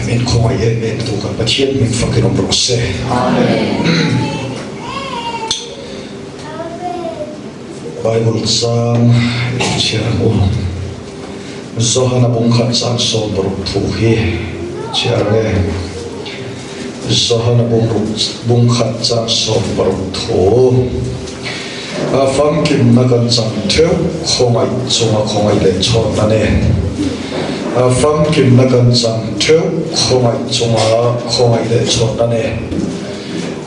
mình không ai yên mình tu cả bất chiết mình phải cái đồng xe. Bible sang chia mu Zohana bung khat sang so baru thu hi chia ne Zohana bung khat sang so baru thu fam kim na kan sang theo khongai chunga khongai le chon na ne fam kim na kan sang theo khongai chunga khongai le chon na ne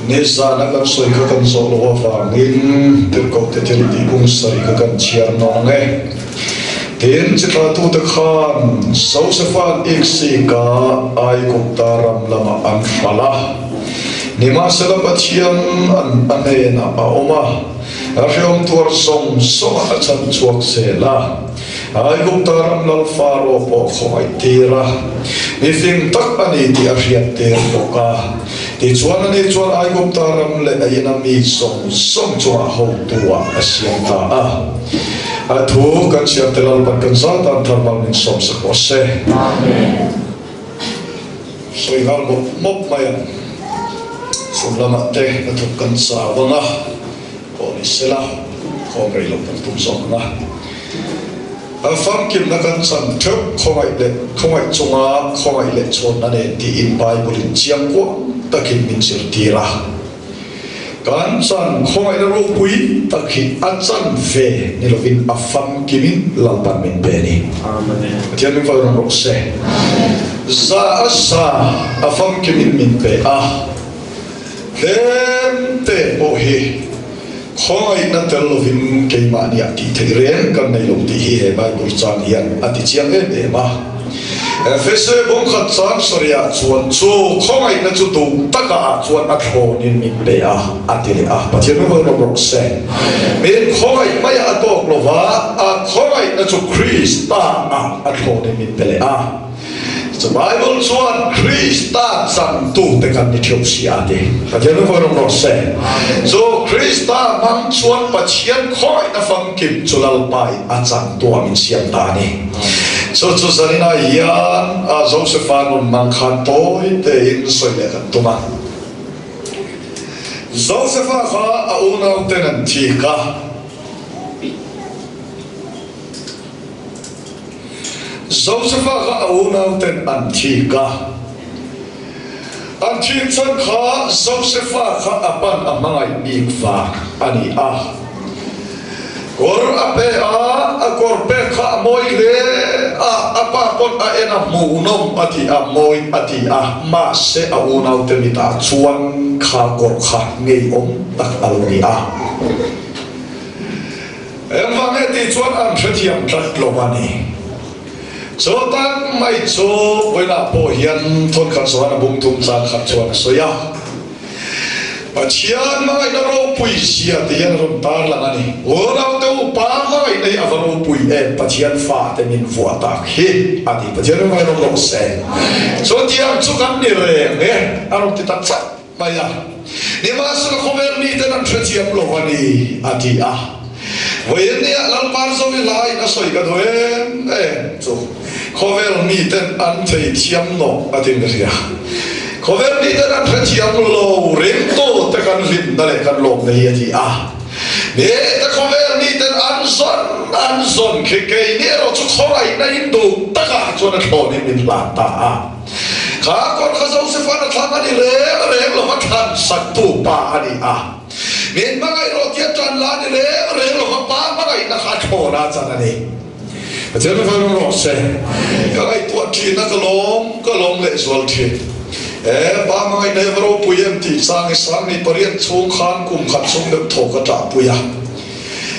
Nisa na kan soi ka kan so lo fa ngin ter ko te tel di bung sari ka kan chiar no nge ten chita tu te khan so se fan ik si ka ai ko taram lama an fala nima se la pathian an ne na a oma a riom tur som a chan chuak se la ai ko taram lal faro po khoi tira mi fing tak ani ti a riat te ko ka Di chuan ani chuan ai gom taram le ayena mi som chua ho tua asiam ta a thu kan siam telal ban kan sa tan tharmal min som sa ko se amen soi gal mop mayan sum lama te na thuk kan sa wanga ko ni sela ko ngai lo kan tum som na a fam kim na kan san thuk khongai chunga khongai le chon na ne ti in bible in chiang ko takin min sir tira kan san khongai na ro pui takhi achan ve ni lovin afam kimin lalpan min beni amen tian min fa ro se za asa afam kimin min pe te o hi khongai na tel lovin ke ma ni ati theiren kan nei lo ti hi he bible chan hian ati chiang e ma Fese bung khat sang soria chuan chu khongai na chu tu taka chuan a thonin min pe atile pathian no ro se min khongai mai a tok lova a khongai na chu Krista a thonin min pe so Bible chuan Krista sang tu te kan ni thiau sia de pathian no ro se so Krista mang chuan pathian khoi na fam kim chulal pai a chang tu min siam ta ni so chu sanina yan a Josephan mang khan toi te in soi le kan tuma Josepha kha a unau tenan thika Josepha kha a unau ten an thika an thi chan kha Josepha kha apan amangai nik fa ani Kor ape kor pe kha moi le apa kon a ena munom ati a moi ati ma se a unau te mi ta chuan kha kor kha ngei om tak aloni em va nge ti chuan am thriam tak lo mani so tan mai cho voina po hian thon khan so na bum tum chan khat chuan so ya Pachian mai na ro pui sia te yan ron tar lang ani ora te pa mai nei avaro pui pachian fa te min fu atak hi ati pachian mai ro se so tiam chu kan ni re nge aro ti tak sa mai ya ni ma su ko ver ni te nan thetiam lo ani ati voi ni lan par so vi lai na soi ka doe so ko ver ni te an thei thiam no ati ngia Kover ni dan thetiam lo rento te kan lim dale kan lom nei ati ne te kover ni dan anson ke ni ro chu khorai na indu taka chu na thon ni min la ta kha kon kha zo se fa na thang ani re lo ma than sak tu pa ani min ma ngai ro tia tan la ni re lo ma pa ma ngai na kha thona chan ani Pachian fa ro se ka ai tu thì nó cái lom lệ zual thì ba ngày nay vào puyem thì sang đi pariat chung khan kum khát chung được thổ cái trả puya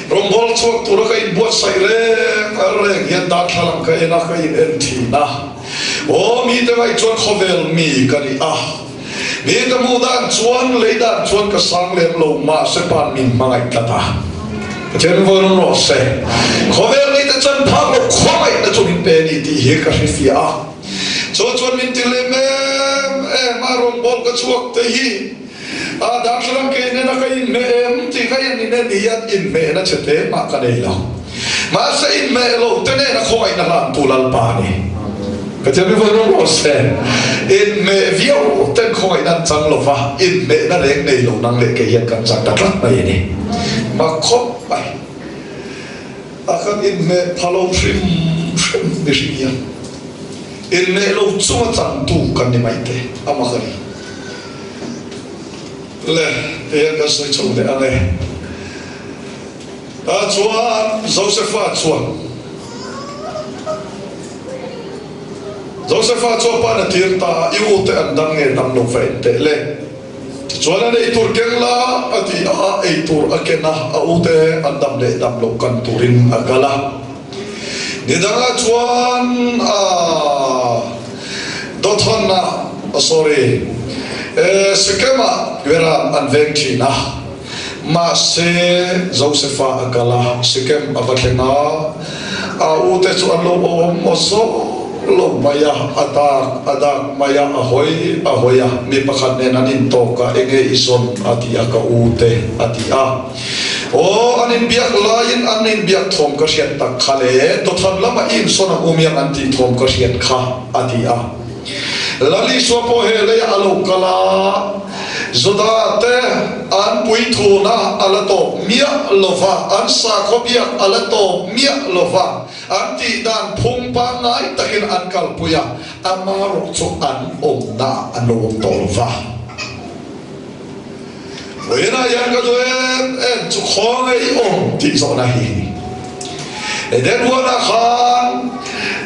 rong bol chuộc tu cái buat say re hiện đại làm cái na cái en thì na mi ta cái chuan khovel mi cái đi mi ta mu dan chuan lấy dan chuan cái sang lem lo ma se pan min mangai kata chen vô nó rõ sẽ khovel mi ta chân phang lo khoi na chu min pe ni ti he ka fi cho chuan min ti le mà rong bol cái chuộc te hi đang làm cái này là cái mẹ em thì cái này nên đi ăn in mẹ nó chết thế mà cái này là mà sẽ in mẹ lâu thế này nó khỏi nó làm tu lal pa này cái chuyện này nó rõ ràng in mẹ viêu tên khỏi nó chẳng lâu và in mẹ nó lấy này lâu năng lệ cái hiện cảm giác đặc lắm vậy này mà khóc vậy cái in mẹ palo trim bị gì vậy in mẹ lâu chung chẳng tu cái này mày thế ama cái lệ hiện cái sự chống để anh ấy chuan Joseph chuan pa na tiền ta yêu te anh đang nghe nằm nộp về te lệ chuan anh ấy tur keng la ati ấy tur akena au te anh đam lệ đam lộc kan turin agala ni danga chuan dot hon na sorry Sikema vera anveng china ma se Josepha akala sikem abathena ute chu anlo moso lo maya adak maya ahoya mi pakhat ne nanin to ka enge ison ati aka ute ati anin biak lain anin biak thom ka siat tak khale to tham lama in sona umiang anti thom ka siat kha ati lali swapo hele alo kala zodate an pui thuna alato mia lova an sa khobia alato mia lova anti dan phung pa ngai takin an kalpuya amaro chu an omna anom tolva wena yan ka en chu khoi ti so na hi eden wana khan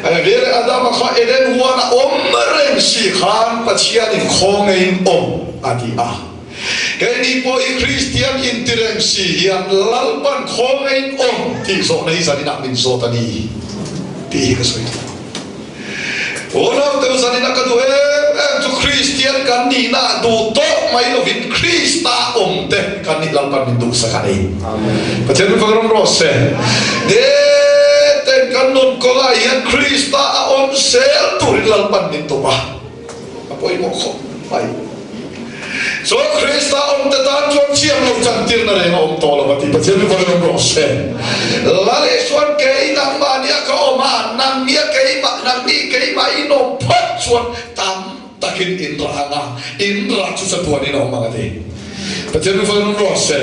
Vere Adam kha eden wana omreng si khan pachian in khongein ati cái đi bôi Christian intereng si hian lalpan khongein ti so nei sani nak min so tani ti ka soi ona te sani nak du tu Christian kan ni na du to mai lo vin Krista te kan ni lalpan min du sakani amen pachian program rose de kan non kola yan Krista sel turin lalpan nito ba apoy mo ko ay so Krista te tan chuan chiam lo chantir na re to lo pati pachen ko no rose lale chuan ke nang mania ka oma nang nia ke ma nang ni ke ma ino pat chuan tam takin indra chu sa tuan ino ma te pachen ko no rose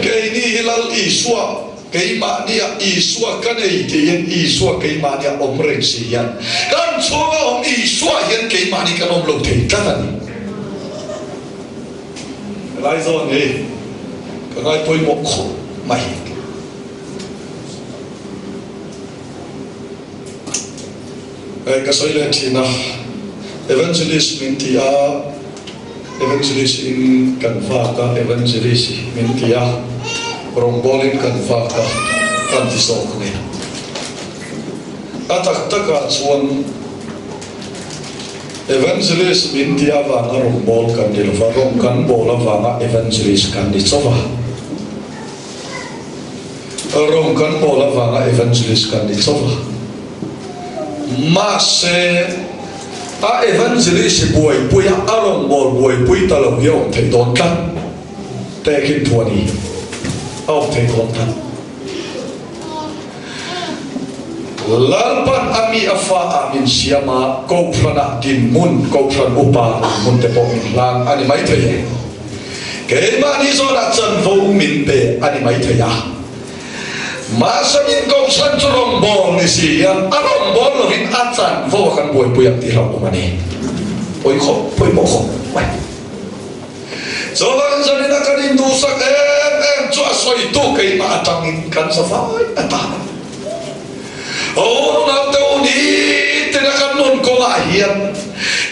ke ni hilal iswa cái mà nia Isua cái này thì hiện Isua cái mà nia ông rèn sĩ hiện kan chúa ông Isua hiện cái mà nia kan ông lâu thế cái này lại rồi này cái này tôi một khổ mày cái soi lên thì na evangelist mình thì evangelist in cần pha cả evangelist mình thì rong bolin kan fa kan ti so ne atak taka chuan evangelist min ti ava na rong bol kan ti fa rong kan bol ava evangelist kan ti chowa rong kan bol ava evangelist kan ti chowa ma se evangelist boy puya arong bol boy pui ta lo yo thei don kan te kin thuani ông thầy con thân lalpan ami afa amin siama ko prana din mun ko pran upa mun te po min lang ani mai thầy ke ma ni zo na chan vo min pe ani mai thầy ma sa min ko san chu rong bol ni si ya arong bol lo hin an chan vo kan boi puyam ti ro ma ni oi kho poi mo kho mai so van sa ni na kan in du sak cho soi tu cái mà trong in kan sa phai ata oh na teu ni te na kan non ko hian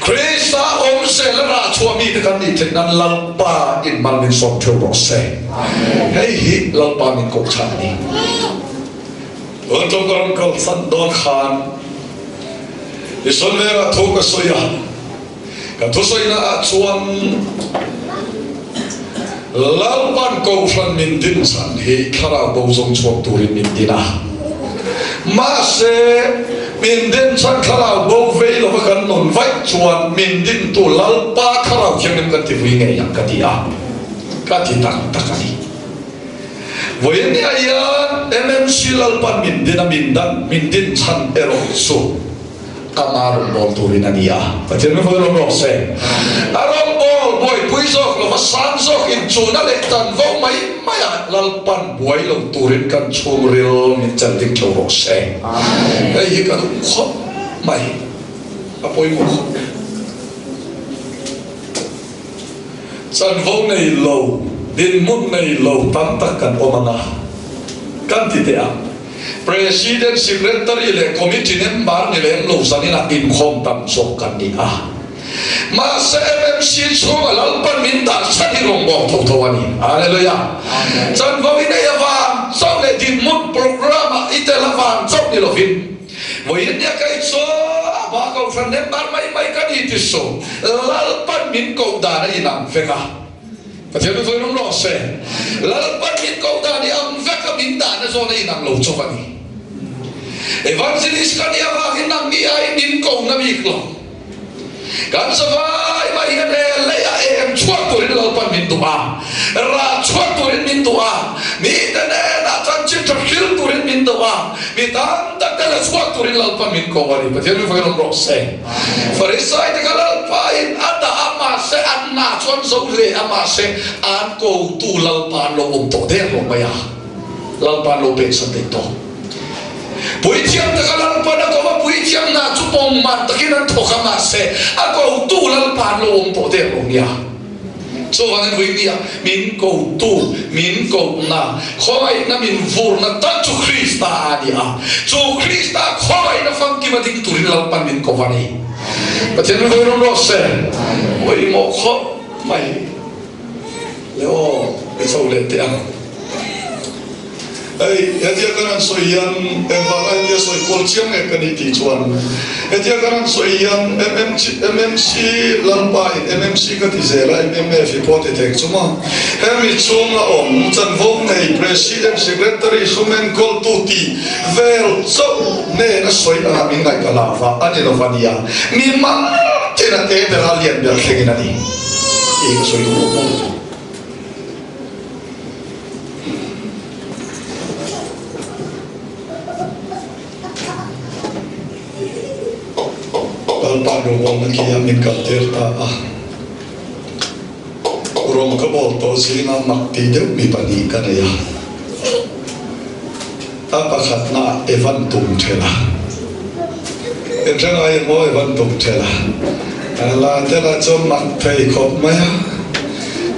Krista om se la ra chua mi te kan ni te nan lalpa in man min som theu ro se hei hi lalpa min ko chan ni Untuk orang kau sandon khan, isun vera tu kesoya, katu soya acuan, lalpan kau flan mintin san hi kara bozong cuak turin mintina, masih mintin san kara bovei lo makan non vai cuan mintin tu lalpa kara kianem kati wingai yang katia, kati tak takani. Voyeni ayat MMC lalpan mindin chan erosu kamarum bol turina dia. Macam mana boleh rose? Arom bol boy puisok lo masansok incuna lektan vau mai maya lalpan boy lo turin kan chumril min cantik rose. Hei kan khop mai apoi mo khop. Chan vau nei lo. Din mun nei lo tantakan omanga kan titea president secretary le committee member ni le lo sanina in khom tam sok kan ni a ma se MMC chunga lalpan minda sani rombo thawani hallelujah chan voin nei ava so le din mun program itela van sok ni lovin voin ya kai so ba ko fan member mai kan itiso lalpan min ko da na inang feka Macam tu orang rasa, lalpan min kau tadi am feka minta na zona inang lo cokani. Evangelis kan dia makin nang dia min kau nabi klo. Kan sabay mai kan leya em cuak turin lalpan min tua, ra cuak turin min tua, mi tene na cancip terkil turin min tua, mi tanda kala cuak turin lalpan min kau wali. Macam tu orang rasa. Farisai te kalalpain ada amase anna chuan zole amase an ko tu lalpan lo om to de ro maya lalpan lo pe sa te to pui chiam ta lalpan ko ma pui chiam na chu pom man ta kin an to kamase a ko tu lalpan lo om to de ro ya so han vi dia min ko tu min ko na khoi na min vur na ta chu Krista adia chu Krista khoi na fam ki ma dik tu lalpan min ko vani Macam mana orang rasa, oi mau kau mai, leo besok letiang. Dia kan soyan, emang dia soy kolciam kan itu cuan. Dia kan soyan MMC lampai, MMC kat Israel, MMF ipotetek cuma. Kami cuma Chan Vong nei President Secretary Sumen Kol Tuti, vel so ne na soy amin ngai kalava, ane no vania. Memang tidak teralian berkengin ani. Ini soy tu. Alpano wong nakiya min kalter ta urong kabol to sina makti de mi pani kanaya apakat na evantum thela entranga ay mo evantum thela ala tela chom mak thei khop maya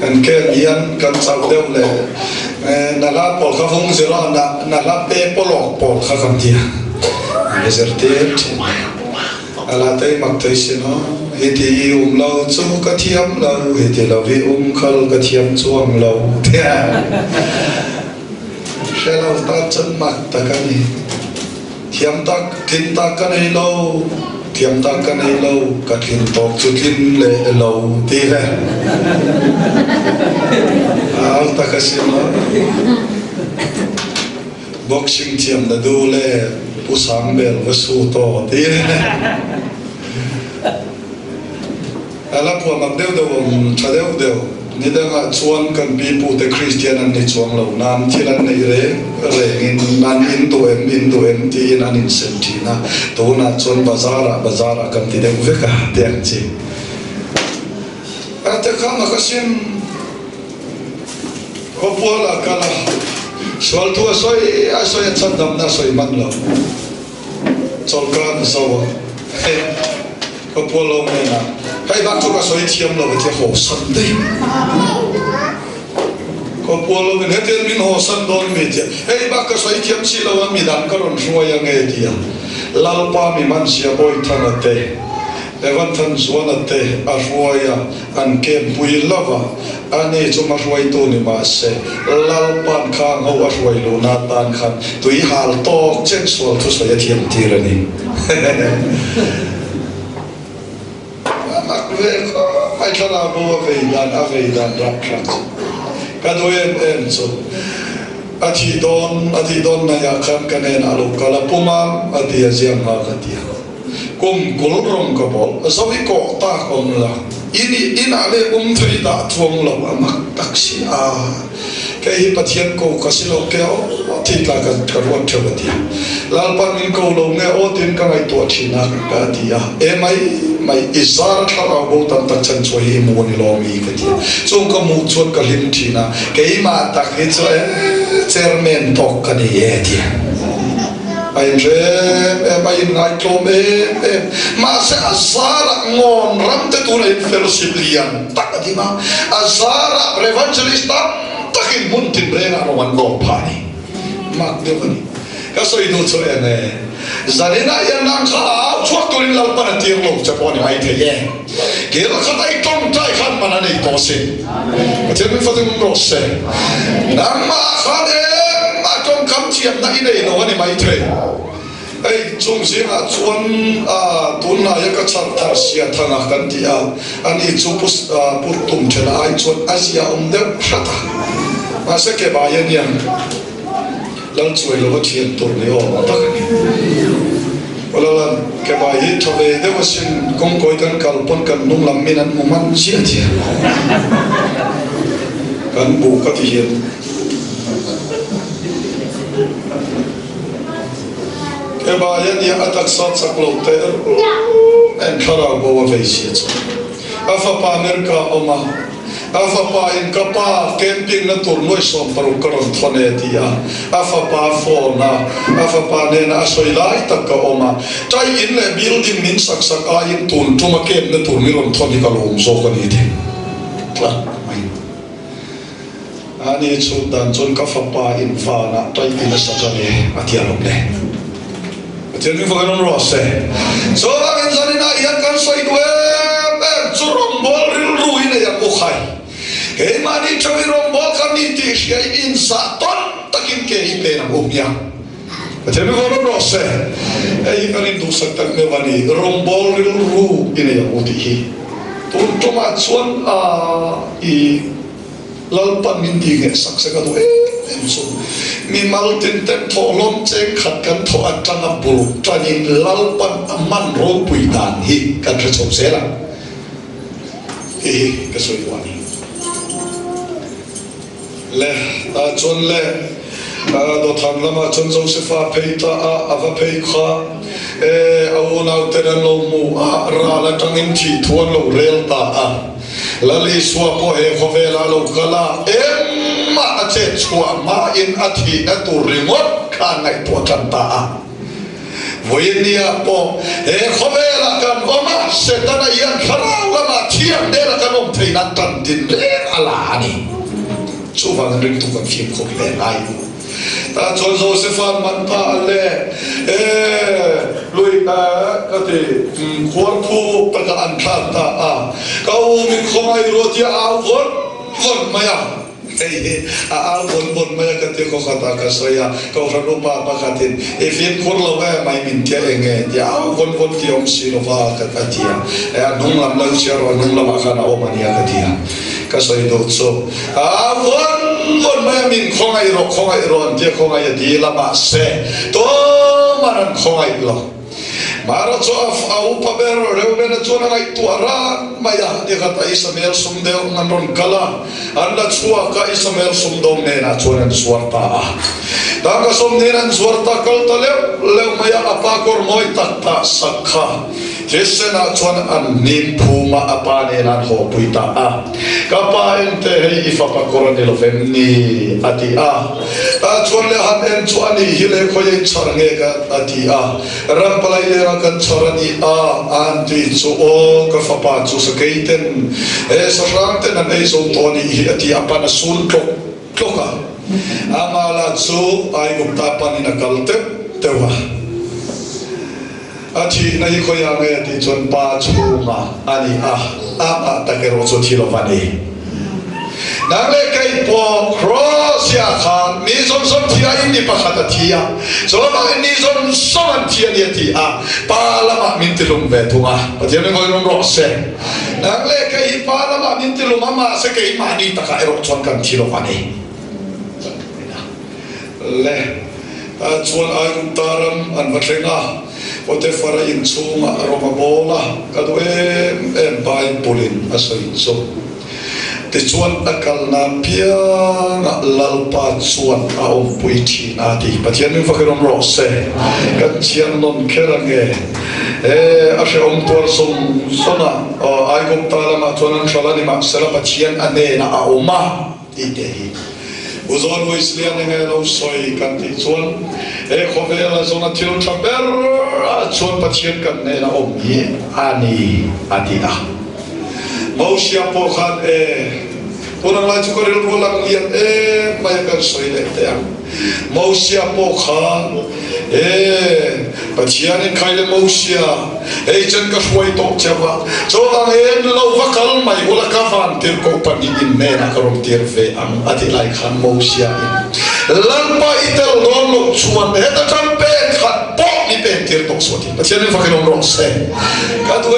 an ke yan kan chau deu le nala pol kha phong zero nala pe polok pol kha kam dia deserte ala tay mak tay sino hiti lo chu ka thiam lo hiti lo vi khal ka thiam chuang lo thia shelo ta chan mak ta ka ni thiam tak thin ta ka nei lo thiam ta ka nei lo ka thin tok chu thin le lo ti le al ta ka sino boxing thiam da du le usang bel vasu to ti ala po magdeu do chadeu deu nidanga chuan kan pipu te Christian an ni chuang lo nam thilan nei re in man in to em ti in an incentina to na chuan bazara kan ti deu veka tiang chi ate kama kasim ko pola kala soal tu asoi chandam na soi manlo solkan sawa ko polo mena hai bak tu ka soi thiam lo te ho san dei ko polo men hetel min ho san don me je hai bak ka soi thiam si lo mi dan ka ron hruai ang e dia lalpa mi man sia boy thana te evan than zuana te arroya an kem pui lava ane chuma roi tu ni ma se lalpan khang ho arroi lo na tan khan tui hal to chen sol thu sa ya thiam tirani mai thana bo ve dan rak rak ka do em so ati don na ya khan kanen alo kala puma ati aziam ha katia kum kulrong ka bol asawi ko ta kom la ini inale thui da thuang lo amak taksi a kai pathian ko kasilo ke o thi ta ka karwa thawati lalpan min ko lo nge o tin ka ngai to thina ka dia e mai izar thara bo tan ta chan choi mo ni lo mi ka dia chung ka mu chuan ka lim thina kai ma tak he cho chairman tok ka ni e dia ai mai ngai to me ma se azara ngon ram te tu le fellowship lian tak di ma azara evangelista takin muntin brena no wan go pani mak de bani ka soi do cho ene zanena ya nang kha chuak tu in lal pan ti lo cha poni ai the ye ke la kha dai tong tai khan mana nei to se te mi fa de mo se nang ma kha de ma tong kam chiam na nei no ni mai the ai chung sia chuan tun na ya ka char thar sia thana kan ti ani chu pus pur tum thela ai chuan asia de khata ma se ke ba yan yan lal chuai lo thian tur ne o ta ka wala ke ba hi thave de wasin kong koi kan kalpon kan nung lam min an muman sia thia kan bu ka ti hian ke ba yan ya atak sat saklo te en khara bo wa ve sia afa pa merka oma afa pa in kapa camping na tur noi som paru karon thone dia afa pa fo na afa pa ne na soi lai tak ka oma tai in le building min sak sak a in tun tuma kem na tur miron thoni ka lom so ka ni the tla mai ani chu dan chon ka fa pa in fa na tai in sa ka ne atia lom le Jadi bukan orang rasa. Seorang insan ini ia kan saya dua rombol rilu ini yang bukai. Kemana cari rombol kami tiada insan ton takin kehidupan umumnya. Jadi bukan orang rasa. Ini kan dosa tak mewani rombol rilu ini yang utihi. Untuk macuan i lalpan minti ngesak sekadu so mimal tinten tholom cheng khat kan tho atanga bulu tanin lalpan aman ro puitan hi kan thachom sela ka soi wani le chon le do tham lama chon josepha peita ava peikha awuna teran lo mu ra la tangin thi thuan lo rel ta lali suwa po he khovela lo kala ma che chua ma in athi na tu rimot kha ngai to chanta voinia po he khovela kan oma se tana yan khara lama thiam de la kan om theina tan din le ala ani chuwa ring tu kan phim khop le lai ta chon Josephan man ta le lui ta ka te khwar thu ta ka an kha ta ka u min khomai ro tia a von maya a von maya ka te ko khata ka soya ko ro pa pa ka te e fin khur lo wa mai min tia enge ya von ti om si lo va ka tia nung lam lang sia ro nung lam kha na o mania ka tia ka soi do so von maya min khongai ro tia khongai di la ma se to maran khongai lo mara cho au pa bero reu bena chona ngai tuara maya de kata Ismail sumdeo nganon kala anda chua ka Ismail sumdom ne na chona suarta daga somneran suarta kal tale le maya apa kor moi takta sakha jesena chona an nim phuma apa ne na ho puita kapa ente hei ifa pa korone lo femni ati chonle han en chwani hile khoye charnge ka ati rampalai le kan chorani anti chu o ka fapa chu sakeiten sarante na nei so toni ati apana sul toka amala chu ai gupta pani na kalte tewa Achi na iko ya nghe thì chọn ba chunga ani ta cái rồi chọn thilo vani nang le cái po cross ya khan ni som som thia in ni pakhata thia so ba ni som som thia ni ti pa lama min tilum ve thunga pathian ngoi rom ro se nang le cái pa lama min tilum mama se cái ma ni ta ka ro chọn kan thilo vani le chọn ai taram an vatlenga Ote fara in chunga aroma bola kadu bai pulin asoi so te chuan akal na pia na lalpa chuan a om pui thi na ti pathian min fakhirom ro se kan chian non kherange a she om tor som sona ai gom ta lama chuan thalani ma sala pathian ane na a oma ti te hi uzon voislian nge lo soi kan ti chuan khovela zona thil thaber chuan pathian kan ne na om hi ani atia mausia po khan unang lai chu karil rolang lian mai kan soi le te mausia po khan pathian in khaile mausia chen ka huai to chawa chawang lo vakal mai ula ka van tir ko pani in ne na karom tir ve am ati lai khan mausia lalpa itel don lo chuan ta champe khat po ni pe tir to so ti pathian in fakilom ro se ka tu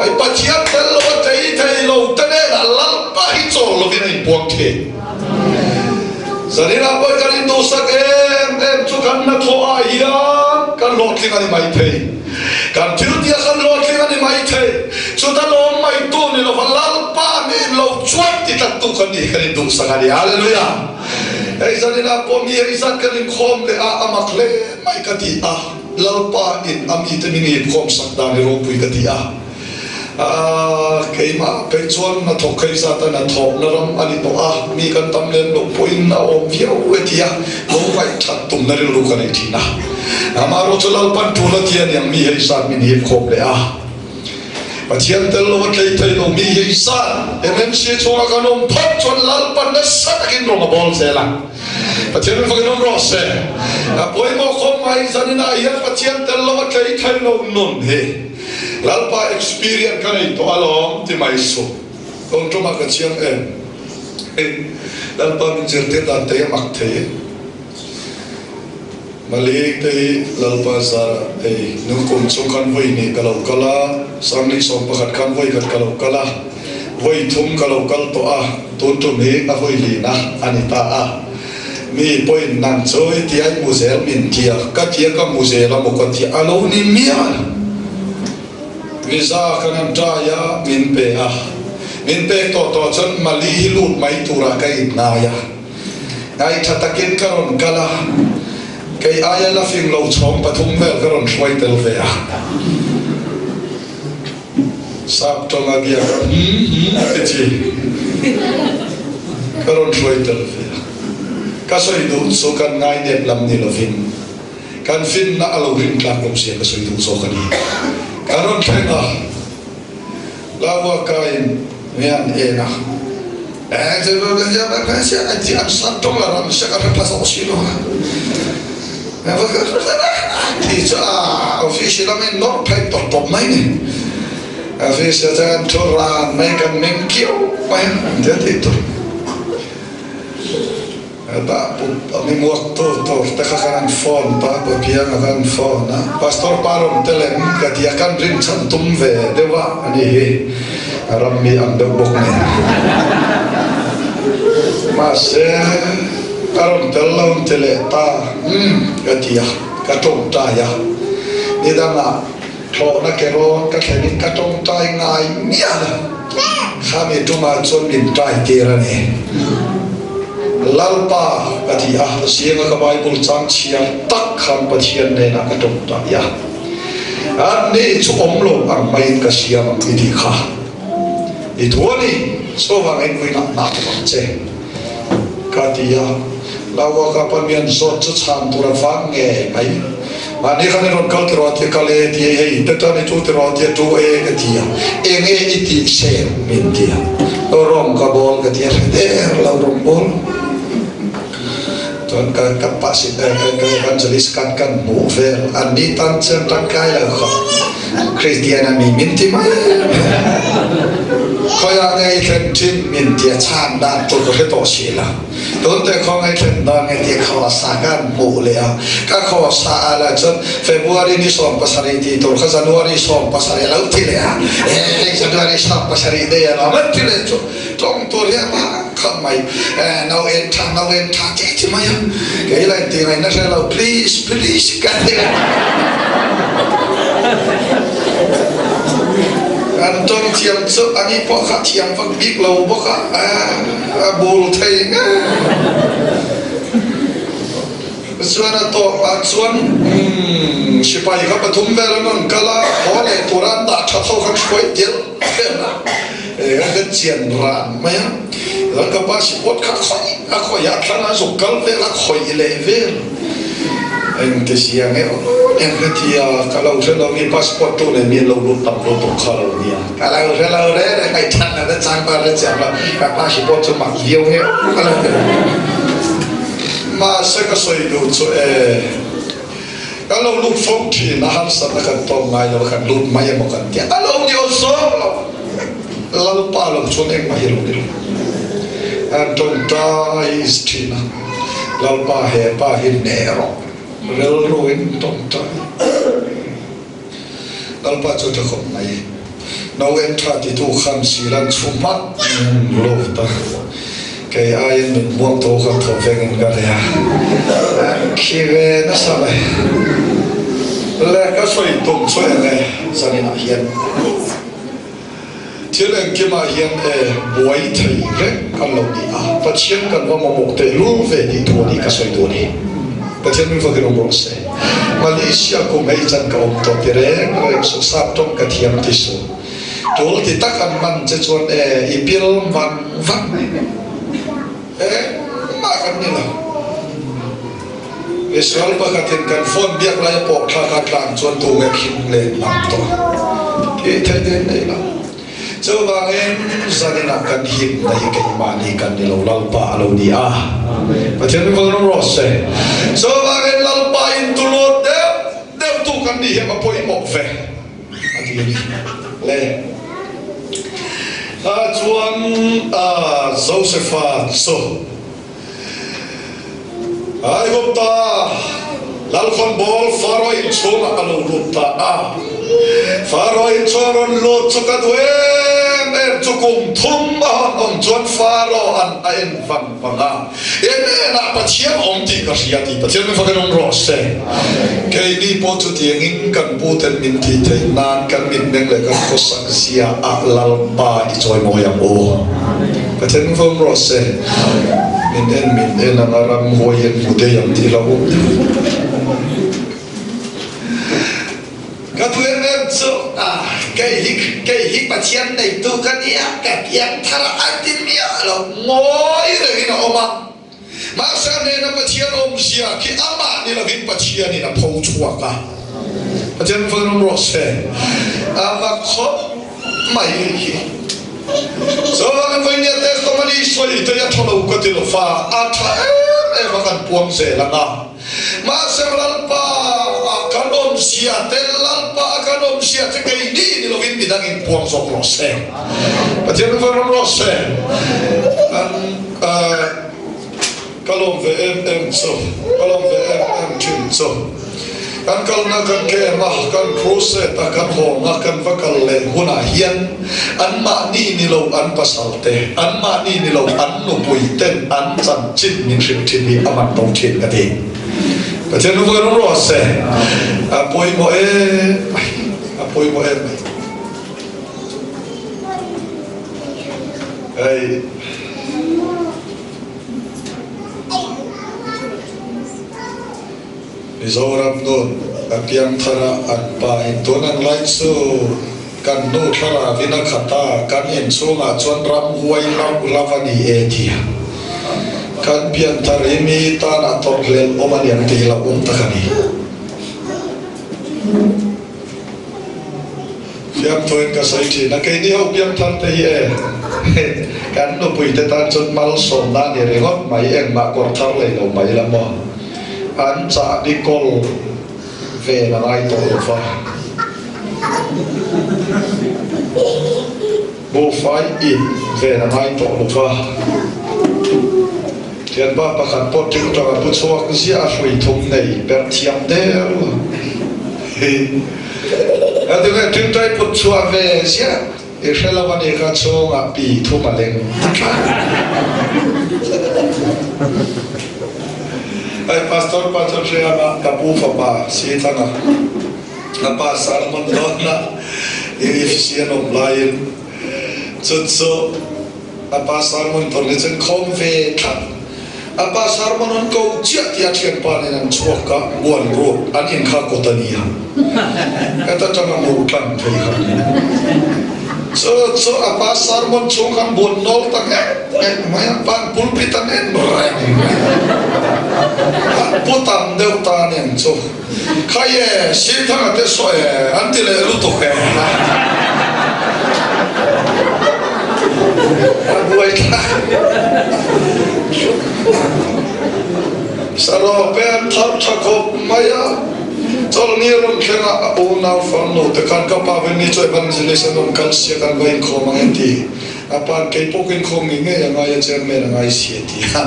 ai pathian tel lo tai lo tane la lalpa hi cho lo vin in pok the Sarina boy kan do sak chu kan na tho a ya kan lot ling ani mai the kan thil dia kan lot ling ani mai the chu ta lo mai tu ni lo halal pa ni lo chuat ti tak tu kan ni kan do sak ani hallelujah ei sarina po mi ei sak kan khom le a amak le mai ka ti lal pa in ami te ni khom sak da ni ro pui ka ti keima pechuan na thok khai sa ta na thok na ram ani to mi kan tam len lo poin na om viau etia lo vai that tum na lu kan thina amaro cholal pan tu la tian yang mi hei sa min hi khop le pathian tel lo tlei thai lo mi hei sa mmc chonga kanom phat chon lal pan na sa takin ro bol se la pathian fa kanom ro se poi mo khom mai sanina ya pathian tel lo tlei thai lo non he lalpa experience kanai to alom ti mai so tong to ma ka chiang lalpa min jerte ta te mak the malik te lalpa sa nu kum chung kan voi ni kalau kala samni som pakhat kan voi kan kalau kala voi thum kalau kal to ton to me a voi li na anita mi point nan choi ti ai muzel min tia ka tia ka muzela mo ka ti alo ni mia visa kanan traya min pe to chan mali lut mai tura kai na ya ai thatakin karon kala kai aya la fing lo chom pathum vel karon shwai tel ve sap to ma bia chi karon shwai tel ve ka soi du so kan ngai ne lam ni lo fin kan fin na alo rin tla kom sia ka soi du so khani karon thena lawa kain mian ena je ba ja ba ka sia ati an san tong la ram sa ka pa so silo ba ka ti cha officially no pay to mai ni officially ta to ra mai kan men kio mai de ti to ba mi muak to ta kan phone pa pia kan phone na pastor parom telem ka dia kan rin chan tum ve dewa ani he rammi am do bok ne ma se parom telom tele ta ka dia ka tong ta ya ni da na tho na ke ro ka thani ka tong ta ngai nia kha me tu ma chon min tai te ra ne lalpa ati sianga ka bible chang chiang tak khan pathian ne na ka tok ta ya ne chu omlo ang mai ka siam idi kha i thoni so wa ngai kui na che ka ti ya lawa ka pamian so chu chan tura fa nge mai mani khan ron kal tro ati kale ti hei ta ne chu tro ati tu ka ti ya nge iti se min ti ya rom ka bol ka ti la rom bol tuan kapasiti evangelis kan mover andi tan chen tan kai la kho Christian mi minti mai khoya ngai thlen tin min tia chan da to ko he to si la don te kho ngai thlen da ngai ti kho sa kan mu le a ka kho sa ala chon February ni som pasari ti to kha January som pasari la ti le a January som pasari de ya la ti le to tong to le ma kham mai now en tha ti mai cái lại ti ngai na sa la please ka te anh trong chiêm sức anh ấy bỏ khát chiêm vẫn biết lâu bỏ khát bùl thầy nghe xuân là tổ xuân chỉ phải các bạn thùng về là nó cả là bỏ lại tổ ra đã chặt thâu khăn quay tiền cái chuyện rạn mấy á rồi các bạn chỉ bỏ khát khỏi ya khăn là dùng cắn về là khỏi lệ về anh cái gì nghe anh cái gì kalau saya lagi pasport tu ni mian lalu tak lalu kalau ni kalau saya lalu deh kai tan ada cangkar ada siapa kalau pasport tu mak liu ni kalau masa kesoi lu tu kalau lu phong thì nó harus akan tong mai lo kan lu mai mo kan dia kalau dia also lalu palang tu ni mai lu ni Anton ta istina lalu pa hin nero rel ruin tong ta dal pa chu ta khom mai no en tha ti tu kham si lan chumat lo ta cái ai mình buông tố không thổ về ngân gần ya khi về nó sao vậy lẽ cái suy tụng suy này sao này hiện thế là cái mà hiện buổi thầy cái con lâu đi phát triển cần vào một tế luôn về đi thua đi cái suy tu đi cái chuyện mình phải cái nông sẽ Malaysia cũng mấy chân cái ông tổ kia đấy rồi số sắp trong cái thiam thì số chỗ thì tất cả mình sẽ chọn ipil văn mà cái này là Israel bakatin kan phone biak lai pok thla tlang chuan tu nge khim le lam to e thai den nei la cho wang en zanina kan him dai ke mani kan ni lo lal pa lo ni a pathian ko no ro se cho wang en lal pa in tu lo de tu kan ni he ma poi mo ve ati ni le chuan Joseph so ai gom ta lal khon bol faroi chunga alo luta faroi choron lot chukadwe mer chukum thum om chon faro an ain van panga ene na pathiam om ti ka riati pathiam fa kan ro se ke ni po chu ti ngin kan pu ten min ti thei nan kan min neng le kan khosak sia a lal pa i choi mo yang o pathiam fa ro se min en aram hoyen mude yang ti lau katuen em so cái hik pathian này tu kan ia kat yang thara atin mia lo ngoi re no ma sa ne na pathian om sia ki ama ni la vin pathian ni na phou chua ka pathian fa no ro se ama kho mai hi so ang vanya testimony soi to ya tholo ko ti lo fa atha e va kan puang se la na ma se lal pa kanom sia tel lal pa kanom sia te kai ni lo vin bidang in puang so lo se pathian fa no ro se kalom ve em so kalom ve em chin so kan kal na kan ke ma kan kruse ta kan ho na kan vakal le huna hian an ma ni lo an pasalte an ma ni lo an no puiten an chan chin min rim thin ni aman tong thin ka ti pathian no kan ro se apoi mo ai Izorap nun apiang thara atpa intunan lai su kan nu thara vina khata kan in sunga chuan ram huai lavani etia kan pian tharimi ta na tor hlel omanian ti la takani piang thoin ka sai thi na ke ni ho piang thar te hi kan no pui te tan chut mal som na ni ringot mai eng ma kor thar le lo mai la mo an cha di kol ve na ngai to lo fa bo fai in ve na ngai to lo fa thian ba pa khat pot ting tra pu chuak zia hrui thum nei per thiam de a de ga ting trai put chuak ve zia e shela ba ni ka chong a pi thu ma leng ai pastor shea na kapu fa pa si thanga na pa salmon na efficient of lion so apa salmon thorne chen khom ve than apa salmon on ko chia tia thian pa ne nan chuak ka buan ro an in kha ko tania eta changa mo kan thei kha so apa salmon chung kan buan nol tak mai pan pulpit an en putam deu ta nen so khaye si thang te so an ti le lu to he buai ta saro pe thap thakop maya tol ni ron khenga o na fan no te kan ka pa ven ni choi ban jile san on kan sia kan goin kho mang ti apa ke pokin kho ngi nge nga ya chen me nga sia ti ha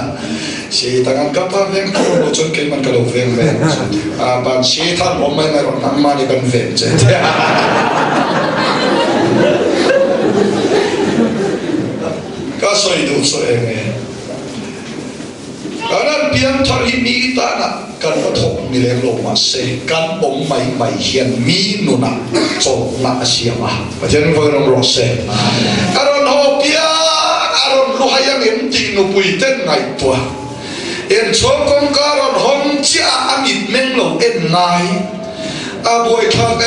si tangan ka pa ven ko no chon ke man ka lo ven me a ban si than om mai ron nang ma ni kan ven che ka soi du so nge kanan pian thar hi mi ta na kan pa thok mi le lo ma se kan bom mai hian mi nu na cho na sia ma pa jen vo ron ro se aron ho pia aron lu hayang em ti nu pui ten ngai tua en chom kong karon hom chia amit meng lo en nai a boi thak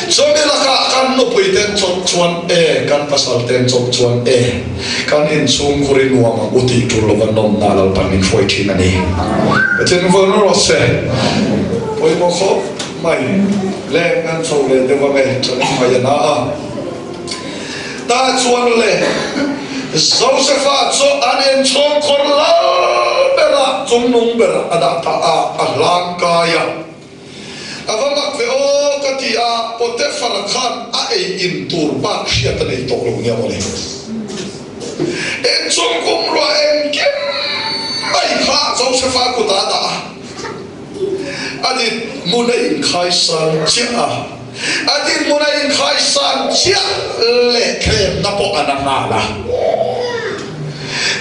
so me la ka kan no pui ten chok chuan kan pasal ten chok chuan kan in chung khuri nuam uti tur lo kan nom na lal panin foi thin ani chen vo no ro se poi mo kho mai le kan so le de wa me chen mai na ta chuan le Josepha so anen chung khor la bera chung nung bera ada ta a lang kaya avamak ve o katia pote farakhan a in tur ba khia ta nei tok lo nya mole en chung kum ro en kem ai kha Josepha ku da da adit munai khai san chia adit munai khai san chia le krem na po ananga la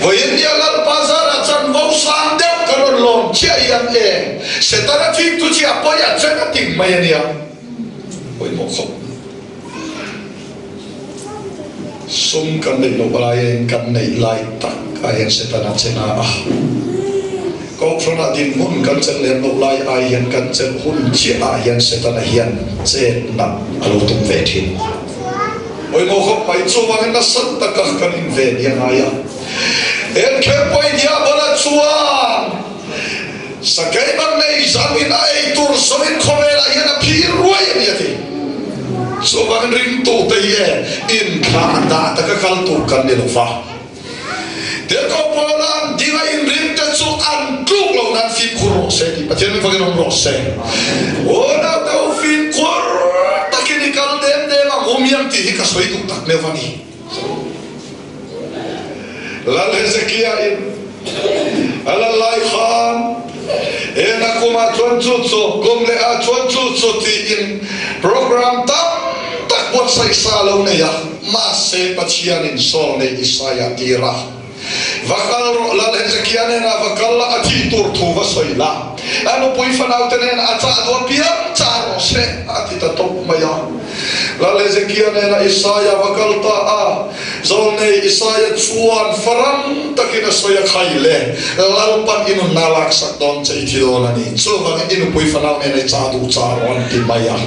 voyen dia lar bazar chan vo san de karon lom chia yan setara thi tu chia poya chen ting mai ania oi mo kho sum kan nei lo balai kan nei lai tak ai setana chena ko frona din mun kan chen le lo lai ai yan kan chen hun chia yan setana hian che na alo tum ve thin oi mo kho pai chu wa na san ta ka kan in ve yan aya en ke poi dia bola chuan sakai bang nei zamin ai tur somin khomela yana phir ruai ni ati so bang ring to te ye in kha da ta ka kal tu kan ni lo fa de ko polan diga in ring ta chu an tu lo nan fi khuro se ti patien mi fagen ro se o na ta u fin khur ta ki ni kal dem de ma gomiam ti ka soi tu tak me fa ni lal Hezekia in alalai khan ena kuma chuan chu chu kom le a chuan chu chu ti in program tam tak bot sai sa lo ne ya ma se pachian in sol ne Isaiah tira vakal ro lal Hezekia ne na vakal la ati tur thu va soila anu pui fanau tenen a cha do piam cha ro se ati ta top maya lal Hezekia ne na Isaiah vakal ta a zol ne Isaiah chuan faram takina soya khaile lalpan inu nalak sak don chei thilona ni chu wang inu pui fanau ne cha du cha ron ti maya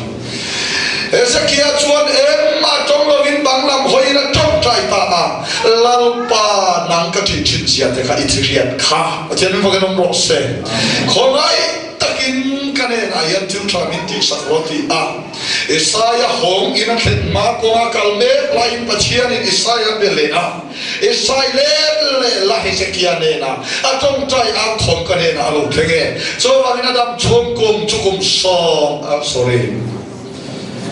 Hezekia chuan ma tong lovin banglam hoina tong trai ta lalpa nang ka thi thin sia te kha ithriat kha achen mo ganom ro se khongai takin kane na yan til thamin ti sakroti Isaiah hong ina khet ma ko nga kalme lain pachian in Isaiah belena Isaiah le la Hezekiah nena atong tai a thong ka nena alo thenge so wangina dam chom kum chukum som sorry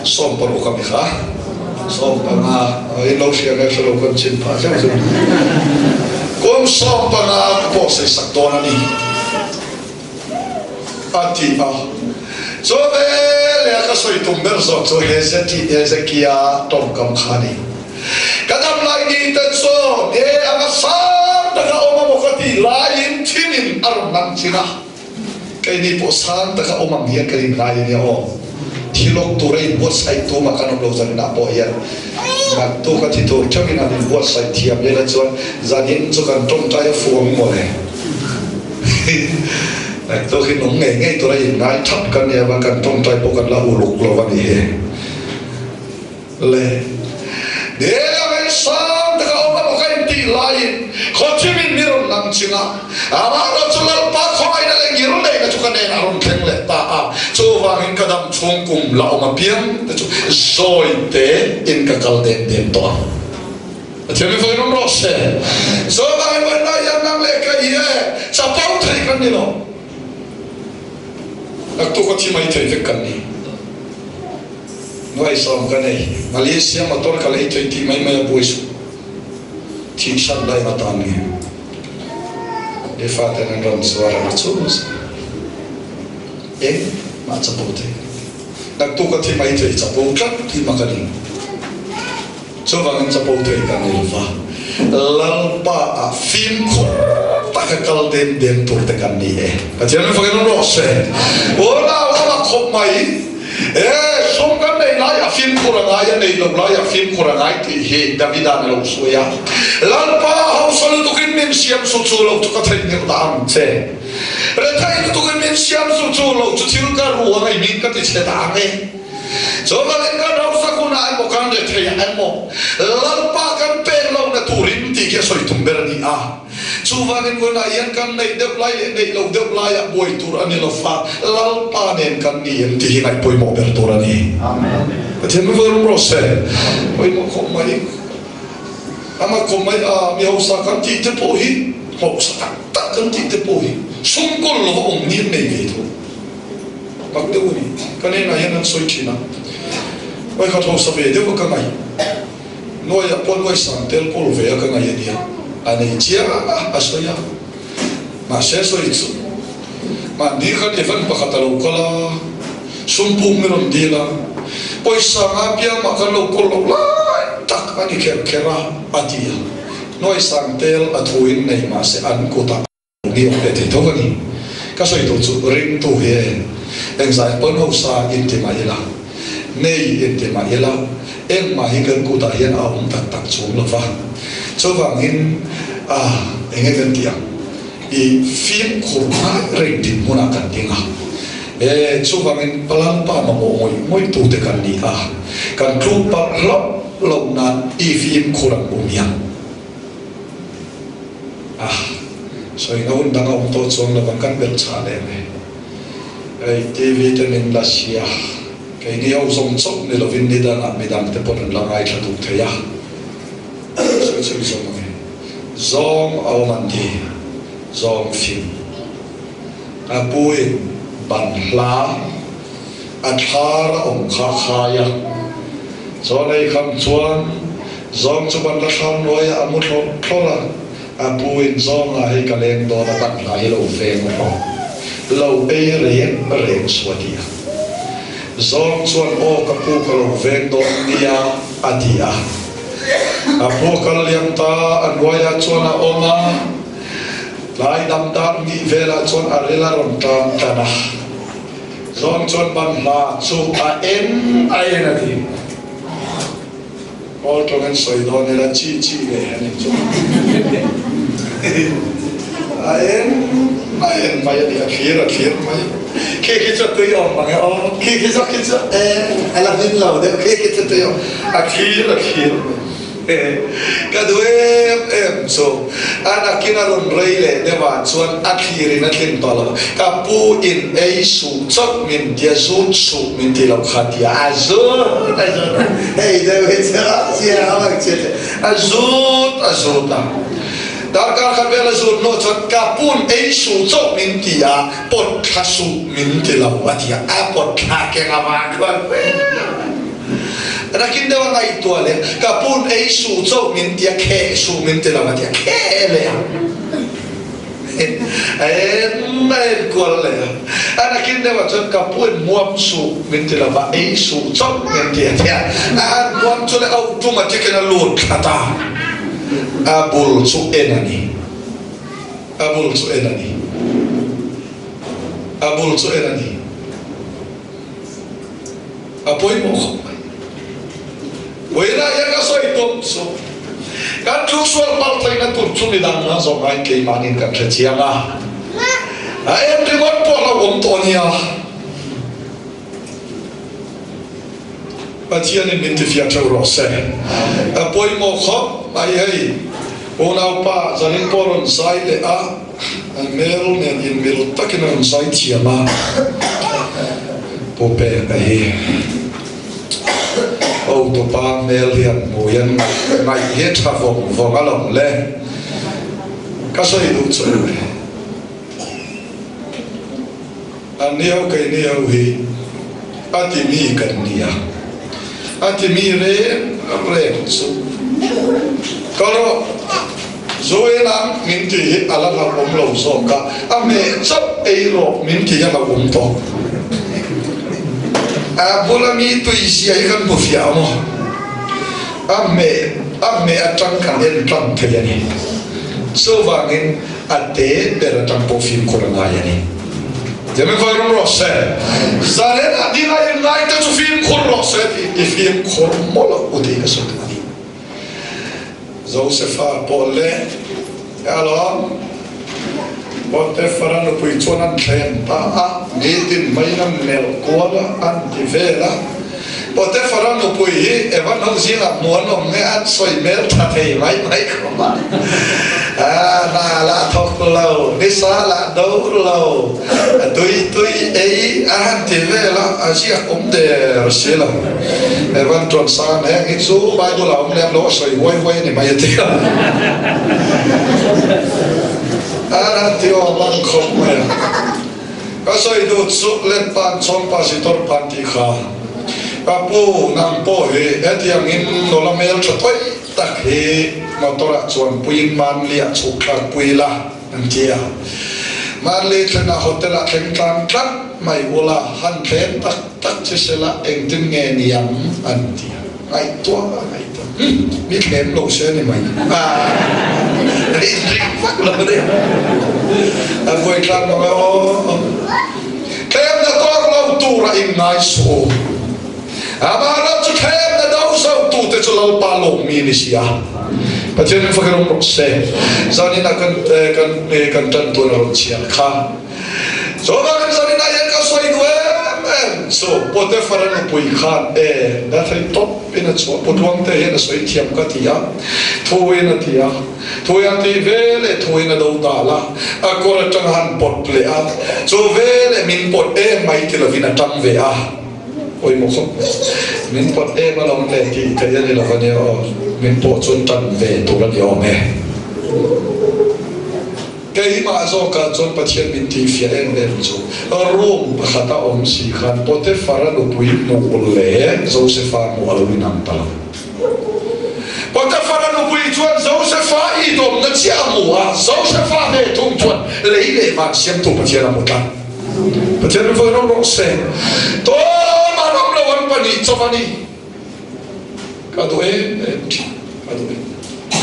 som paru kami kha som panga ilo sia ga solo kon chin pa chang so kom som panga po se sakto na ni ati so le ka soi tumber so Hezekiah tom kam khani kadam lai ni ta so anga sam ta ka oma mokati lain thinin arnam china kai ni po san ta ka oma hian karim lai ni o thilok turei bot sai to ma kanom lo zan na po hian nak to ka thi to changin an bot sai thiam le la chuan zanin chu kan tom tai fuang mo le nak to khi nong ngai to lai nai thap kan ya ba kan tom tai po kan la uluk lo wa ni he le de men sam ta ka oma mo kai ti lai khochimin miron lam chinga ama ro chulal pa khoi na le ngir le na chu kan ne aron theng le ta a chu wangin kadam chung kum la oma piam ta chu soi te in ka kal den den to Themi foi no rose so wangin wa na yang nang le ka ye sa pau thai kan ni lo ak to ko chi mai thai ve kan ni noi som kan nei Malaysia motor ka le thai ti mai mai bois thi san dai ma tan ni e fate nan ram suara na chus ma chapote nak tu ka thi mai thai chapote thi ma kan ni so wangin chapote kan ni va lalpa a film ko takakal den tur te kan ni ka chen fa kan ro se ora ora khop mai som kan nei lai a film ko ra ya nei lo lai a film ko ra ngai ti he davida na lo so ya lalpa hausal tu kin min siam su chu lo tu ka thai ni dam che re thai tu kin min siam su chu lo chu thil ka ru ngai min ka ti che ta nge so ba len ka ro sa ku na mo kan de thai an mo lalpa kan pen lo na tu rim ti ke soi tum ber ni a chu wangin ko na yan kan nei de lai nei lo de lai a boy tur ani lo fa lalpa nen kan ni yan ti ngai poi mo ber tur ani amen Then we will process. We will come my. Ama come my mi hausa kan ti te pohi. Hausa tak kan ti te pohi. Sungkol lo ong ni nei gitu. Bakte uni. Kanena yan ang soi china. Wai khat hausa be de ko kangai. Noya pon wai san tel pol ve ka ngai dia. Ani chia asoya. Ma se soi tsu. Ma ni khat evan pakatalo kala. Sumpung meron dila. Poisa ngapia makalo kolok lai tak ani kera atia noi santel athuin nei ma se an kota ni ope te thogani ka soi to chu ring tu he engzai pon ho sa inte ma ila nei inte ma ila en ma hi kan kota hian a tak tak chung lo wa chu wangin engen tia I film khurma ring din muna kan dinga chu wangin palang pa ma moi tu te kan ni kan tu pa lo na I film khurang umia so ina un dang om to chong la kan bel cha le ai TV te nin la sia kai ni au som chok ni lo vin ni da na mi dang te pon la ngai tha tu the ya so so zong au man di zong film apui ban hla athar om kha khaya so nei kham chuan zong chu ban la kham noya amu thola apuin zong a he kaleng do na tak la hello fe mo lo e re swatia zong chuan o ka pu ka lo veng do nia atia apu kal liam ta anwaya chuan a oma lai dam dam ni vela chuan arela rom tam tana zong chuan ban la chu a en na di all to men soi do ne la chi le ani chu aen mai di akhir mai ke chat to yo ma ke chat ala din lo de ke chat to yo akhir ka du em so ana kinaron reile dewa chuan akhiri na thin tolo ka pu in ei su chok min dia su su min ti lo khatia azut hey de wetsa sia awak chete azut ta darkar khabela azut no chot ka pun ei su chok min tia pot khasu min ti lo watia a pot kha ke ngama kwan rakin dewa ngai tuale kapun ei su chok min tia khe su min te la tia khe le mai kol le rakin dewa chok kapun muam su min te la ei su chok min tia tia muam chole automatic na lut kata abul su enani apoi mo Wira ya ka soi tom so kan tu sual pal thai na tur chu ni dang na so ngai ke manin kan the chianga a em ri wan po la om to nia pa chian ni min ti fia chau ro se a poi mo kho ai hei ona pa zanin poron sai le a mel ne in mel takin on sai chiama po pe ai to pa mel hian moyan mai he tha vong along le ka soi du chu aniau kai niau hi ati mi kan nia ati mi re chu kalo zoena min ti ala la om lo so ka ame chap ei ro min ti ya la om to bola mi tu isi ai kan bufia mo amme atang kan en tang thayani so wangin ate bera tang pofim koranga yani jame ko ro se sare na dina en nai ta su film khor se di film khor mola udi ka so tani Josefa pole alo Bote farano pui chuanan thlen ta a nitin mainam mel kola anti vela bote farano pui evan hong zila mono nge an soi mel ta thei mai khoma na la thok lo ni sa la do lo tui ei anti vela asia de sila evan tron sa ne itsu bai do la lem lo soi woi ni mai te ana tio man khom ya ka soi do su len pan chom pasitor panti kha papu nang po he etiang in no la mel chotoi tak he motora chuan puin man lia chukar puila antia man le thena hotel a theng tlang tlang mai wala han thlen tak chisela engtin nge niam antia ai to mi khem lo se ni mai ring phát là đi vui lắm mà thêm là có lâu tu ra in ngay số mà lâu chú thêm là đâu sao tu để cho lâu ba lồng mi đi xia bây giờ mình phải làm một xe giờ này là cần chân tu là một chiếc khá rồi mà giờ này là cái xoay đuôi so pote farano pui khan da thai top ina chu potwang te hena soi thiam ka tia thoina ti vele thoina do dala akora tang han pot le a so vele min pot mai ti la vina tang ve a oi mo kho min pot ma long le ti te ya ni la vane o min pot chun tan ve to la ni o me cái mà do cả chọn bắt hiện mình thì phía em đem cho Rome khata om si khan pote fara no pui no le Josefa mo alwin am ta pote fara no pui chuan Josefa I dom na chia mo a Josefa ne tung chuan le man siam tu bắt hiện am ta bắt hiện voi no se to ma rom lo wan pani chofani ka do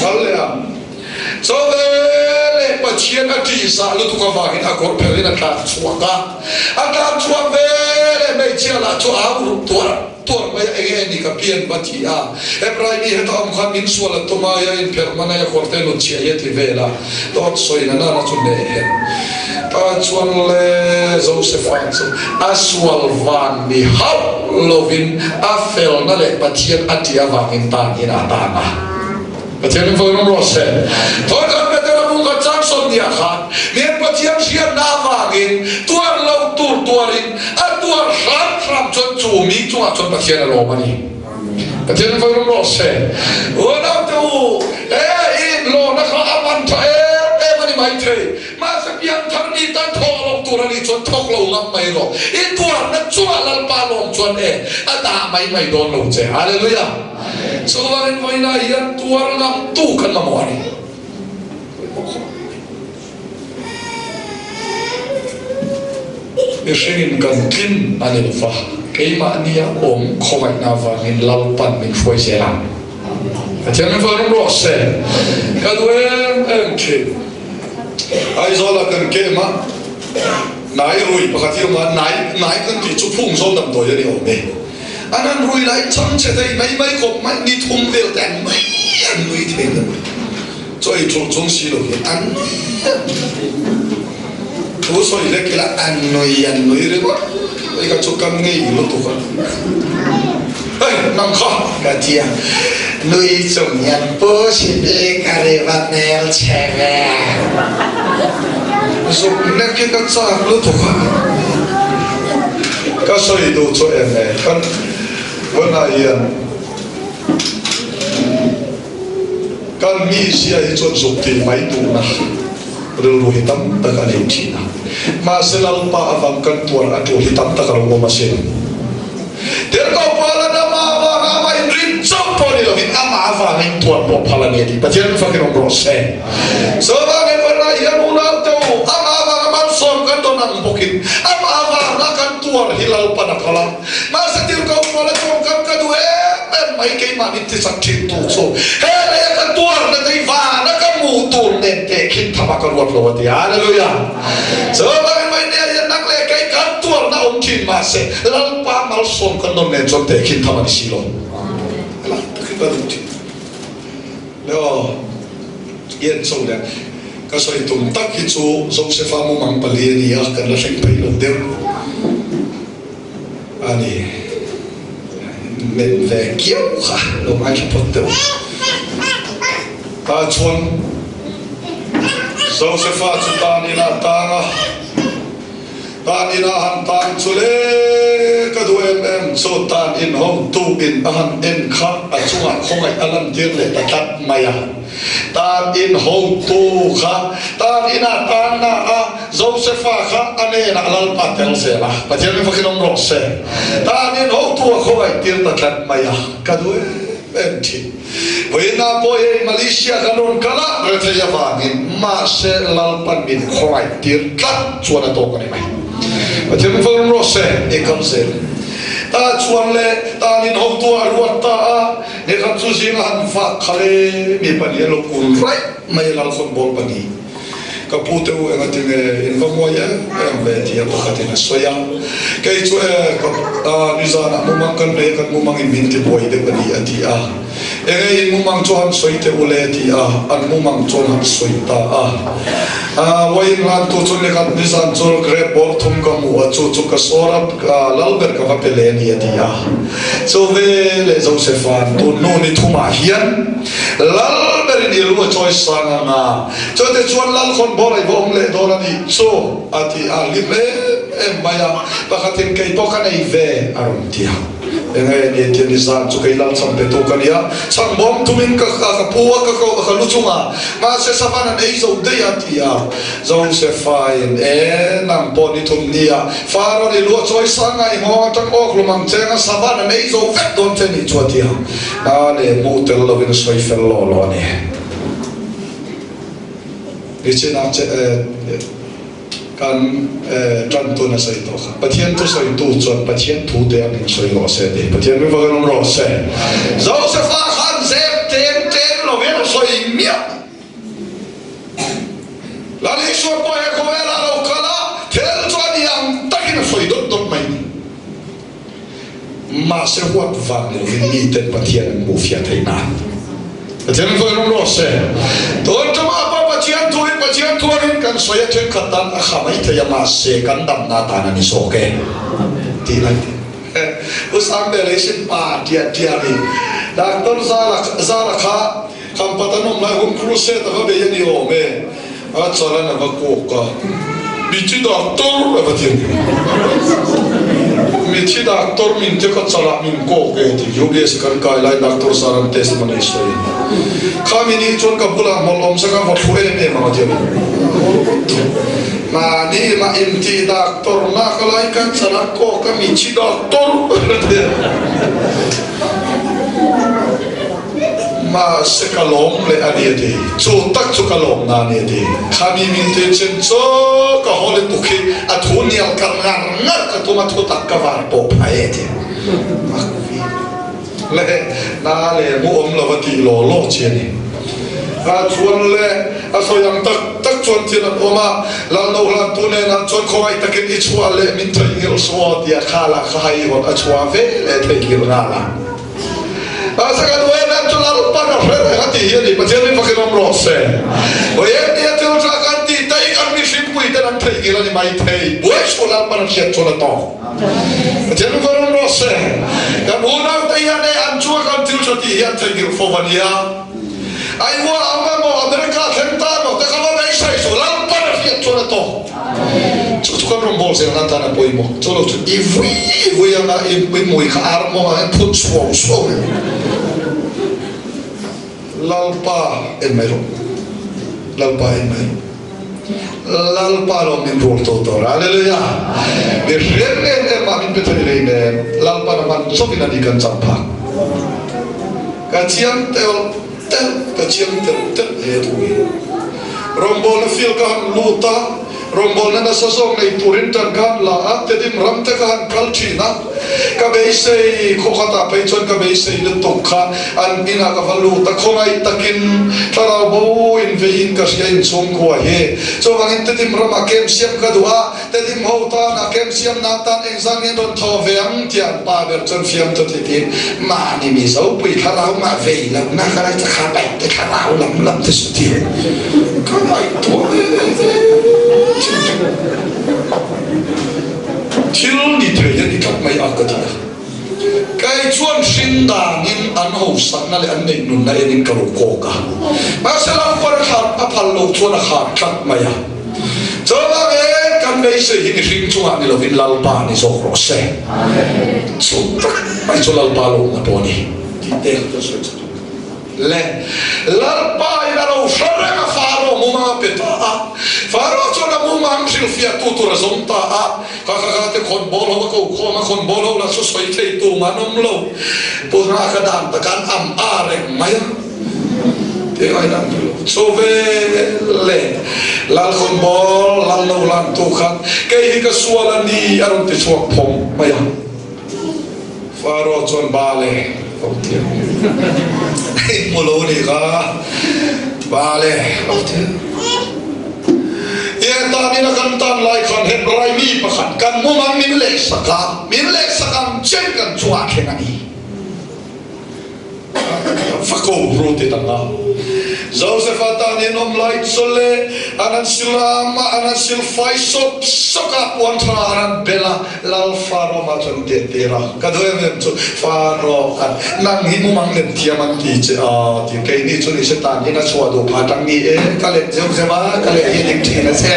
kalea so vele pathian ati sa lu tu ka wangin akor pelina ta chuanga ata chua vele me chiala chu au tor mai ege ni ka pian batia ebrai ni heta am khan min suala to ma ya in permana ya kortelo chia yeti vela dot soina na chu ne ta chuan le Josefa aswal van ni hau lovin afel na le pathian ati awangin ta ni na ta na But then for no rose. Thought better among Johnson the Ahan. Near Patian Shia Navagin, Tuar Low Tour Touring, and Tuar Sharp from John to me to a Patian Romani. But then for no rose. One of the in Lona Amanta, every my trade. Masapian Tarnita Tolo Turani to Toklo Lamairo. It was not Chual Palom Chuan Ada my don't know. Hallelujah. So when I hear Tuaram two Kanamori. Machine can clean Anilfa, Kaimania, Komai Nava, in Lalpan, in Foisera. I tell you for a Ross, Cadwell and Kim. I saw like a Kema, Nairui, Pakatuma, night and teach to Pums on them to Yoni. And I'm really like some today, my makeup might need home built and we take them. So I told John Silo and also irregular and no, I got to come near you to her. Hey, Namka, Katia, Louis Zomian, Bush, Carivat Nail Chair. So, naked at Sa Lutoka. Kasoi do to em when I kan mi sia itu zukti mai tu na relu hitam tak ada China masalah pa avang kan tuan atu hitam tak kalau masin dia kau pala nama avang mai dream sampai lo hit ama avang tuan po pala ni di pacian fakir orang se so bagi pernah yang ulang tu ama avang masuk kan tu nak mungkin ama avang akan tuan hilal pada kalam masa dia kau pala tongkap kedua mai kay maniti sa tintuso hele ka tuar na kay vana ka mutul nente kinta makaruat lawati hallelujah so mai niya nakle kay ka tuar na ongkin mase lalpa malson ka non ne jonte kinta man silo ala takibaduti leo yen so da kaso itum takitso Joseph mo mang palieni ya kan la sing pailo dem ani men vecchio lo mai potevo ta chuan Joseph tani na tanga tani na han tan chule kaduem em so tan in home tu in ahan en kha achunga khongai alam dir le tatat maya tan in home tu kha tan ina tan na Joseph kha ane na lal patel se la patel me fakinom rose tan in home tu khongai dir tatat maya kaduem enti Wena boy Malaysia kanon kala retaya vangin mase lalpan bin khongai dir kat chuana to kan mai Macam film rose ekam sel. Ta chuan le ta nin hok tu arwat ta ne kan chu sing han fa khale mi pan ye lo kun rai mai lal khon bol pani. Ka pute u engating in vamoya em ve ti ko khatina soya. Kai chu ka nizana mumang kan le kan mumang in binti boy de pani ati a. Enge mumang chuan soite ule ti a an mumang chuan soita a. Wain lan tu chun le kan nizan chul gre bol thum ka mu chu chu ka sorat ka lalber ka vapele ni ati a. So ve le Josephan tu no ni thuma hian lalber ni lu choi sang na. Cho te chuan lal khon borai bom le dorani so ati a libe em maya pakhatin kai pokan ei ve aron tia. Engai ni tienisan chu kai lal sampe to kania sang bom tumin ka puwa ka ko ka luchunga ma se savana ei zo de atia Josephain nam poni thum nia faro ni lu choi sanga i mo tang ok lumang chenga savana ei zo vet don teni chuatia ale motel lovin soi fel lo ni Ichina kan tran tu na sai to pathian tu sai tu chon pathian thu de an sai lo se de pathian me vagan ro se Joseph khan zep ten lo ven soi mia la le so po e ko era lo kala tel chon yang takin soi dot mai ma se wat van ni ten pathian mu fia thaina pathian me vagan ro se to tama Pacian tuarin kan soya ten katan akhamai te yamase kan dam na ta na ni soke tinan usam belation pa dia ni doctor zara kha kampatanong lai hum crusade ka be yani o me a chala na ka ko ka bichi doctor ba tin bichi doctor min te ka chala min ko ke ti UBS kan kai lai doctor saram testimony soi kami ni chon ka bula molom sa ka fu me ma ti ma ni ma inti doctor na ka lai kan chala ko ka bichi doctor ma sekalom le aniati chu tak chu kalom na aniati khami min te chen cho ka hole tukhi athunial karngar ngar ka tuma thu tak ka war po phaeti le na le mu om lawati lo lo cheni a chuan le a soyang tak chuan tin oma la no la tu ne na chuan khoi takin i chua le min thai ngil so dia khala khai hon a chua ve le thai ngil ngala Asal dua orang tu lalu pada frame hati ini macam ni pakai nomor sen. Oh ya dia tu cakap ti, tapi kami simpui dan nanti kira ni mai tei. Buat sekolah pada siap sekolah tu. Macam ni pakai nomor sen. Kamu nak tanya ni anjua kan tu jadi yang tei kira fovania. Ayo awak mau Amerika hentam, tak kalau nak isai sekolah pada siap sekolah tu. Cukup rombol saya nak tanah boy mo. Colo tu ibu yang nak ibu mo ikar mo yang put swam. Lalpa enmero, lalpa lo min rotor. Haleluya. Bersyukur makin betul ini. Lalpa naman sopina di kan campak. Kacian tel itu. Rombol feel kan luta. Rombol na sasong na iturin taghan lahat tedim ramtakahan kalchina kabeisay kokata paychon kabeisay lutukha an pinakafaluta khongai takin tarabo invein kasya insong kuahe so angin tedim rama kemsiam kadua tedim hota na kemsiam natan engzangin don thoveang tian pa berchon fiam totitin mani miso pui khalau ma veila na kharai takhabai te khalau lam tesuti kamai to Thil ni thei ni kat mai akata kai chuan shinda nin an ho sakna le an nei nun na enin karu ko ka masala par khat aphal lo chuan a khat kat maya chola ge kan bei se hi ring chuan ni lovin lalpa ni so ro se so mai chola lalpa lo na poni ti te to so le lalpa ina ro sharra faro muma peta faro chona muma amsil fia tutu razonta kaka te kon bolo ko koma kon bolo la so soi te tu manom lo puna ka dan takan am are maya te ai dan so ve le lal kon bol lal no lan tu khan ke hi ka suala ni aron te chuak phom maya faro chon bale Oke, mulu ni ka, bale, oke. Ia tadi nak kantan lai kan hebrai mi pakat kan mumang mimlek sakam cengkan cuak hengai. Fakau roti tangga. Joseph atani nom lai sole anan silama anan silfai sop soka puantra anan bela lal faro macam tetera. Kadoi mem tu faro kan nang himu manglen tiaman ti ti kai ni tu ni setan ni na suado patang ni kalet Joseph kalet hidik ti na se.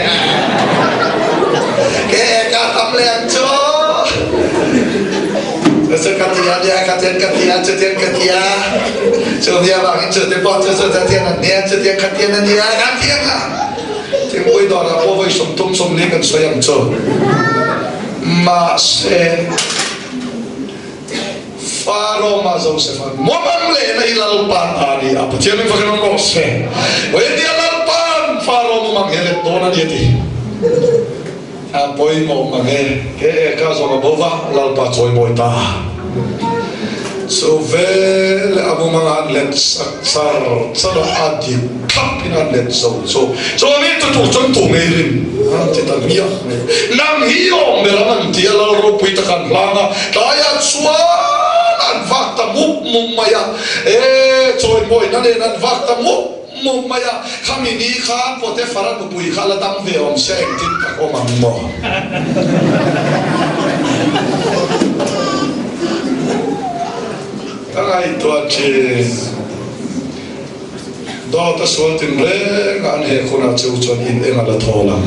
Ke ka tamle ancho. Sekatia dia katia so dia bang so dia pot so dia dia katia dia katia lah timbui dora po vai som ni kan sayang so mas faro mas Joseph momang le na ilalpan ani apa tiang fa kan no se we dia lalpan faro momang ele dona dia ti apoi mo mange ke caso ma bova lalpa choi moita so vel abu mga let sar adi kapin let so ni to chon to merin ante ta mia nam hiyo meraman ti ala ro puita kan langa kaya suan an fakta mumaya choi moi na le an fakta mumaya kami ni khan pote faran pui khala dam ve om seng tin ka ko mammo Ay, tu ache đó ta suy tin reng anh hệ con nào chịu chọn in em là thô lắm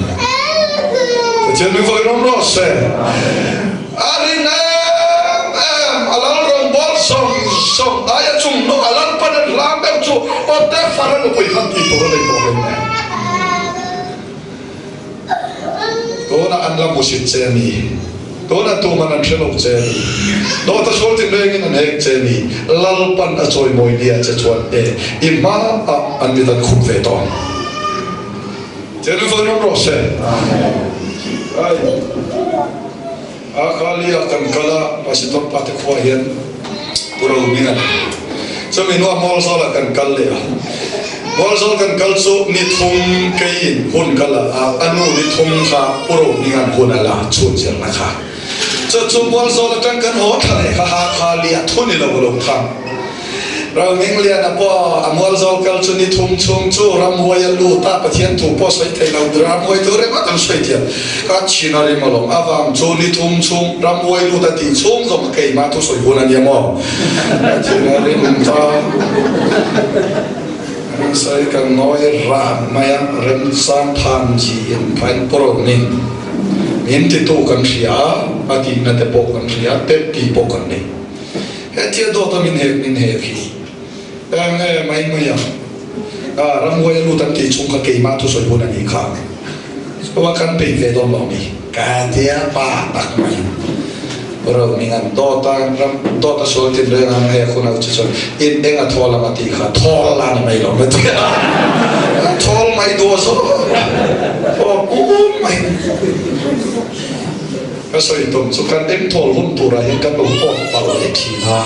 cho nên phải nông nó sẽ anh em alal rong bol song ai chung no alal pan lam em chu o te faran no koi han ti to le to le to na an la musit che ni to na tu man an thelo che ni do ta sol tin reng in an hek che ni lal pan a choi moi dia che chuan e ima an mi tan khum ve to che no foi no ro se ai akali akan kala pasitok pati kuahian pura umingan so minua mol sola kan kalle mol sol kan kalso ni thum kein hun kala anu ni thum kha pura umingan hunala chunjer na kha chu mol sola kan kan ho thale kha khali athuni lo lo khaเราเมืองเลียนพ่ออมวลโซลกัลชุนิทุ่มชุ่มจู่รำหวยลูตาปะเทียนถูกพ่อสวยเทเรารำหวยตัวเรื่องกันสวยเทียนก็ชินาริมาลงอาวามจู่นิทุ่มชุ่มรำหวยลูตาตีชุ่มก็มาเกยมาทุสวยบุนันยามอชินาริมุตาใส่กันน้อยรำมายังเริ่มสร้างพันจีนพันโปรนินมินติโตกันเสียอาทิตย์นั้นจะโปกันเสียเต็มปีโปกันนี่เฮ้ยเที่ยวโดดมินเฮกีไม่ยังรำวยรู้ตั้งที่ชงกะเกยมาทุสวยบุญนี่ข้าเพราะว่ากันเป็นเวดอลลอมีการเทียป้าตักไม่เรามีงานโตตาสวยที่เรื่องอะไรคนเอาจะอินเองอะทอลมาตีข้าทอลลานไม่หรอกไม่ตีทอลไม่ดูซะโอ้ไม่ก็สวยตรงสุขันเอ็มทอลหุ่นตัวไรกันลูกพ่อเป่าเล็กขี้มา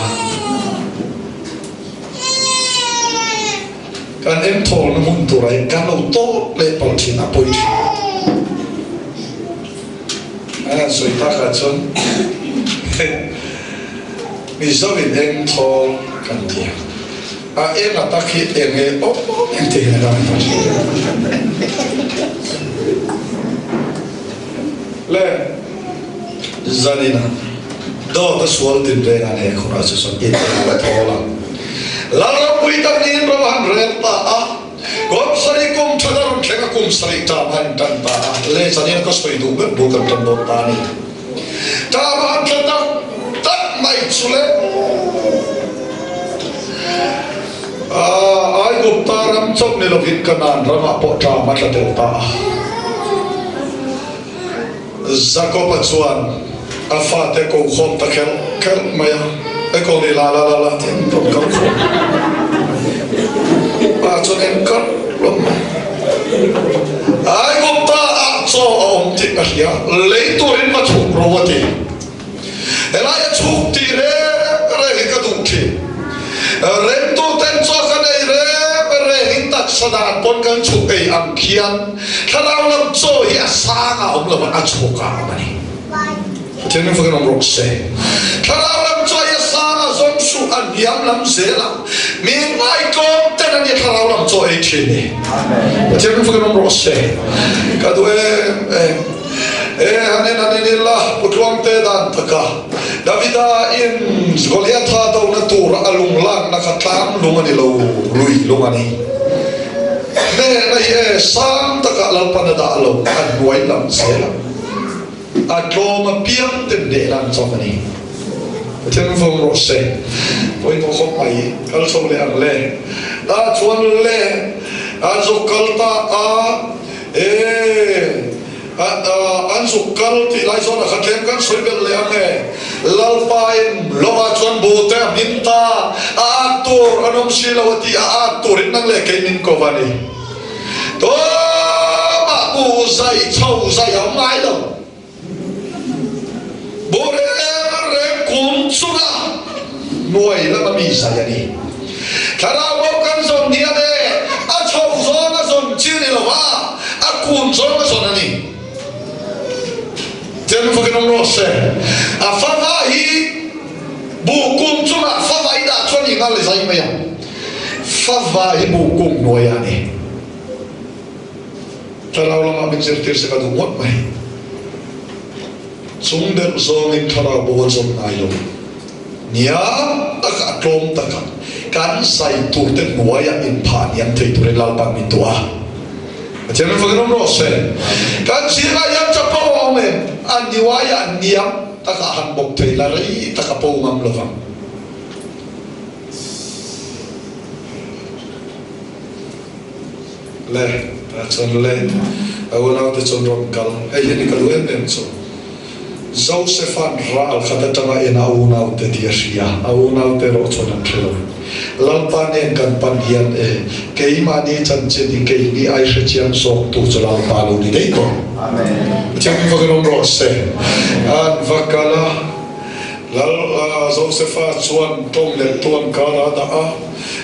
การเอ็มทอลน้ำมันตัวไรการเราโตเล่ปลชินาปุยสวยตาขัดชนมีสวินเอ็มทอลกันเดียวเอ็มตาคิดเองโอ้เอ็มเทียนอะไรเล่จานินะดอกสวลติดเรื่องอะไรคนอาจจะสนใจอะไรทอลlalu kita ni rawan renta kau sari kum cadar kena kum sari taman dan ta le sani kau soi du bukan tembok tani taman kita tak mai sule ai gupta ram chok ni lovin kanan rama po taman la delta zako pacuan afate ko khom takel kel maya eko ni la tin tom kam khom pa chon en kar lom ai gupta a cho om ti ahia le to rin ma chuk rawati ela ya chuk ti re ka du ti ren to ten cho ka nei re hin tak sadan pon kan chuk ei am khian thalau lam cho ya sanga om la a chuka mani Tiene que no roxe. Kalau lam coy sana zom su an yam lam zela. Min mai kom tenan ye kalau lam coy chini. Tiene que no roxe. Kadu hanen lah putuang te dan taka. Davida in Goliath ha do na tur alung lang nakatlam lungani lo lui lungani. Ne na ye sam taka lal panada alo an buai lam zela. Adroma piang tende lan somani. Tiang fong rose. Poin to khop mai kal som le ang le. Chuan le zukalta an zukal ti lai zona khatlem kan soibel le ang lalpain lowa chuan bote minta atur anom silawati atur nang le kenin kovani. To ma bu sai chau sai am mai lo. Bore kum suga nuai la mami saya ni kalau bukan zon dia de a chou zon a zon chini lo wa a kum zon a zon ni tem fa que não roche a fava hi bu kum suga fava ida choni ngal sai me ya fava hi bu kum nuai ani kalau lama mencertir sekadu mot mai sumber zongin thara bo zong ailo nia taka klom taka kan sai tu te nuaya in pha niam thei tu ren lalpan min tua chen fa grom ro se kan sira yam cha pa me an niwaya niam ta ka han bok thei la rai ta ka po ngam lovang le ta chon le awona te chon rom kal ai ni kalu em so Josephan ral khata tanga ena awona te diasia awona te ro chon an thelo lalpane kan pandian keima ni chanche di keini aisha chian sok tu chalal palu ni dei ko amen chami vagrom ro se an vakala lal Josepha chuan tong le tuan kala da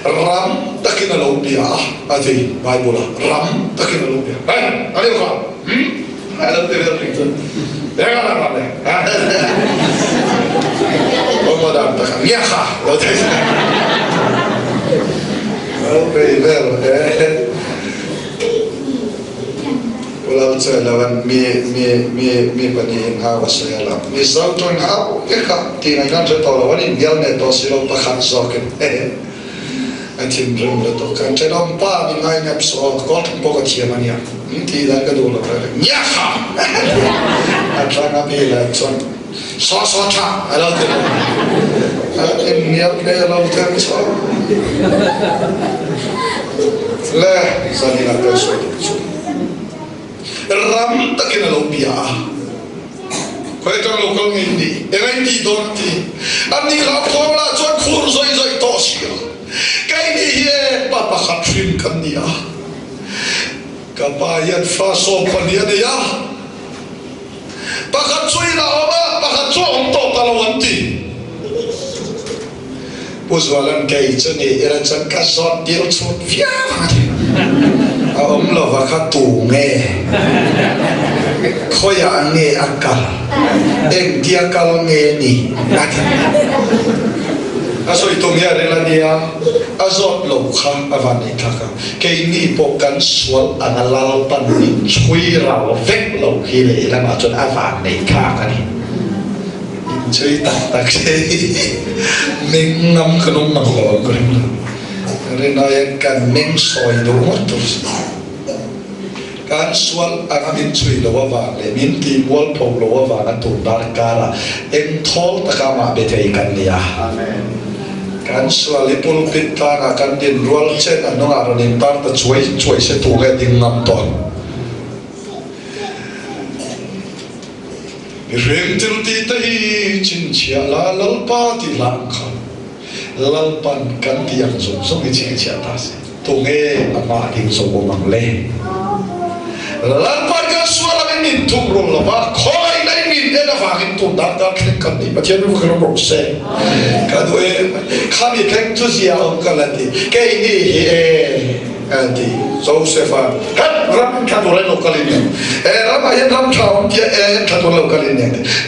ram takina lo bia ati bible ram takina lo bia ani ko ala te ver picture dega la ram o modam ta miaha lo te okay ver ulang lawan mi pani ha wasala mi sauton ha ka tinai kan je to lawan indial ne to silo pa khat sok antin rim le to kan te dom pa mi ngai ngap so ko thum po ka chia mania ti da ka do la ka nya ha atra na pe la son so tha ala te em niap le la te so le sanina ka so ram takina lo pia ko e kan lo ko ngi e ngai ti don ti ani la ko la chon khur zoi to sia kai ni he papa khatrim kan dia ka pa yan fa so pan dia ya pa khat soi la ba pa khat so on to talawan ti puswalan kai chani era chan ka so dir chut fia ông lo và khát tù nghe khôi à nghe akal em dia kalau nghe ni aso itu nghe rela dia aso lo kham avani thaka ke ni pokan swal analal pan ni chui rao vek lo hile la ma chon avan nei kha kani chui tak se ning ngam khnum mang lo ko renayan kan meng soi do motos kan swal amin chui lo wa le min ti wal pho lo wa na tu dar kara em thol takama be thei kan lia amen kan swal le pul pit ta na kan din rol chen anong aro nin tar ta chui se tu ge ding ngam ton rem til ti ta hi chin chia la lal pa ti lang kha lalpan kan tiang zum zum chi chi atas tu nge ama ding so bo mang le lalpan kan suara min tum ro la ba khoi nai min de na fa kin tu da da klik kan ni pathian ru kan ro se ka do e khami kek tu sia on kalati ke ni he anti Josepha kan ram ka do lo kalin ram ayen ram thau dia ka do lo kalin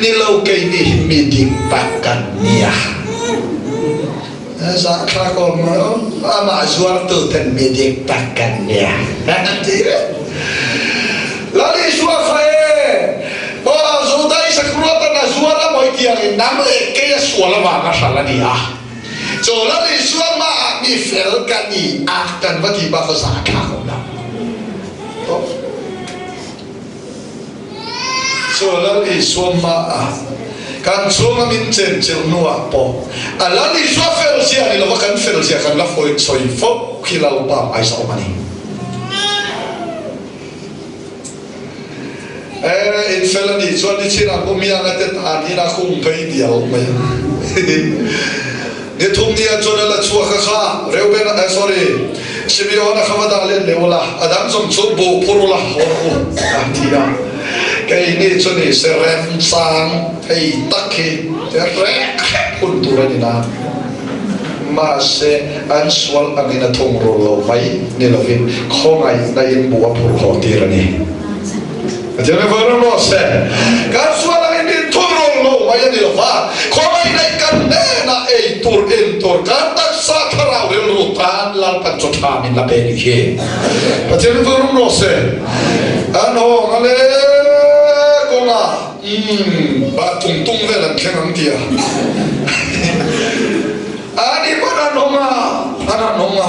ni lo ke ni mi ding pakkan nia za kha ko ma zuar tu ten medik pakkan ya nanti lali suar fae ba zudai sakruata na zuara moi dia nam ke ya suala ma ka sala dia so lali suar ma mi fel kan ni akan ba ti ba ko sa kha ko na so lali suar ma kan suma min chen chen nuwa po alani so fel sia ni lo kan fel sia kan la foi soi fo kilau pa ai sa mani in fel ni so ni chira ko mi ana te ta ni na khum pei dia o mai ni thum dia chona la chua kha kha reuben sorry sibiona khamada le leola adam som so bo purula ho atia cái này cho nên sẽ rèn sang hay tắc khi sẽ rèn quân tu ra đi na mà sẽ ăn swal anh ấy thong rồi lo mấy nên là vì không ai đại yên bùa phù họ tiền ra đi cho nên vợ nó sẽ cái swal anh ấy thong rồi lo mấy nên là va không ai đại cần nè na ấy tur cái tất sa thảo đều lụt tan lan pan cho tham mình là bề đi he cho nên vợ nó sẽ anh họ anh ba tung tung về lần khen dia ani mana noma khana nonga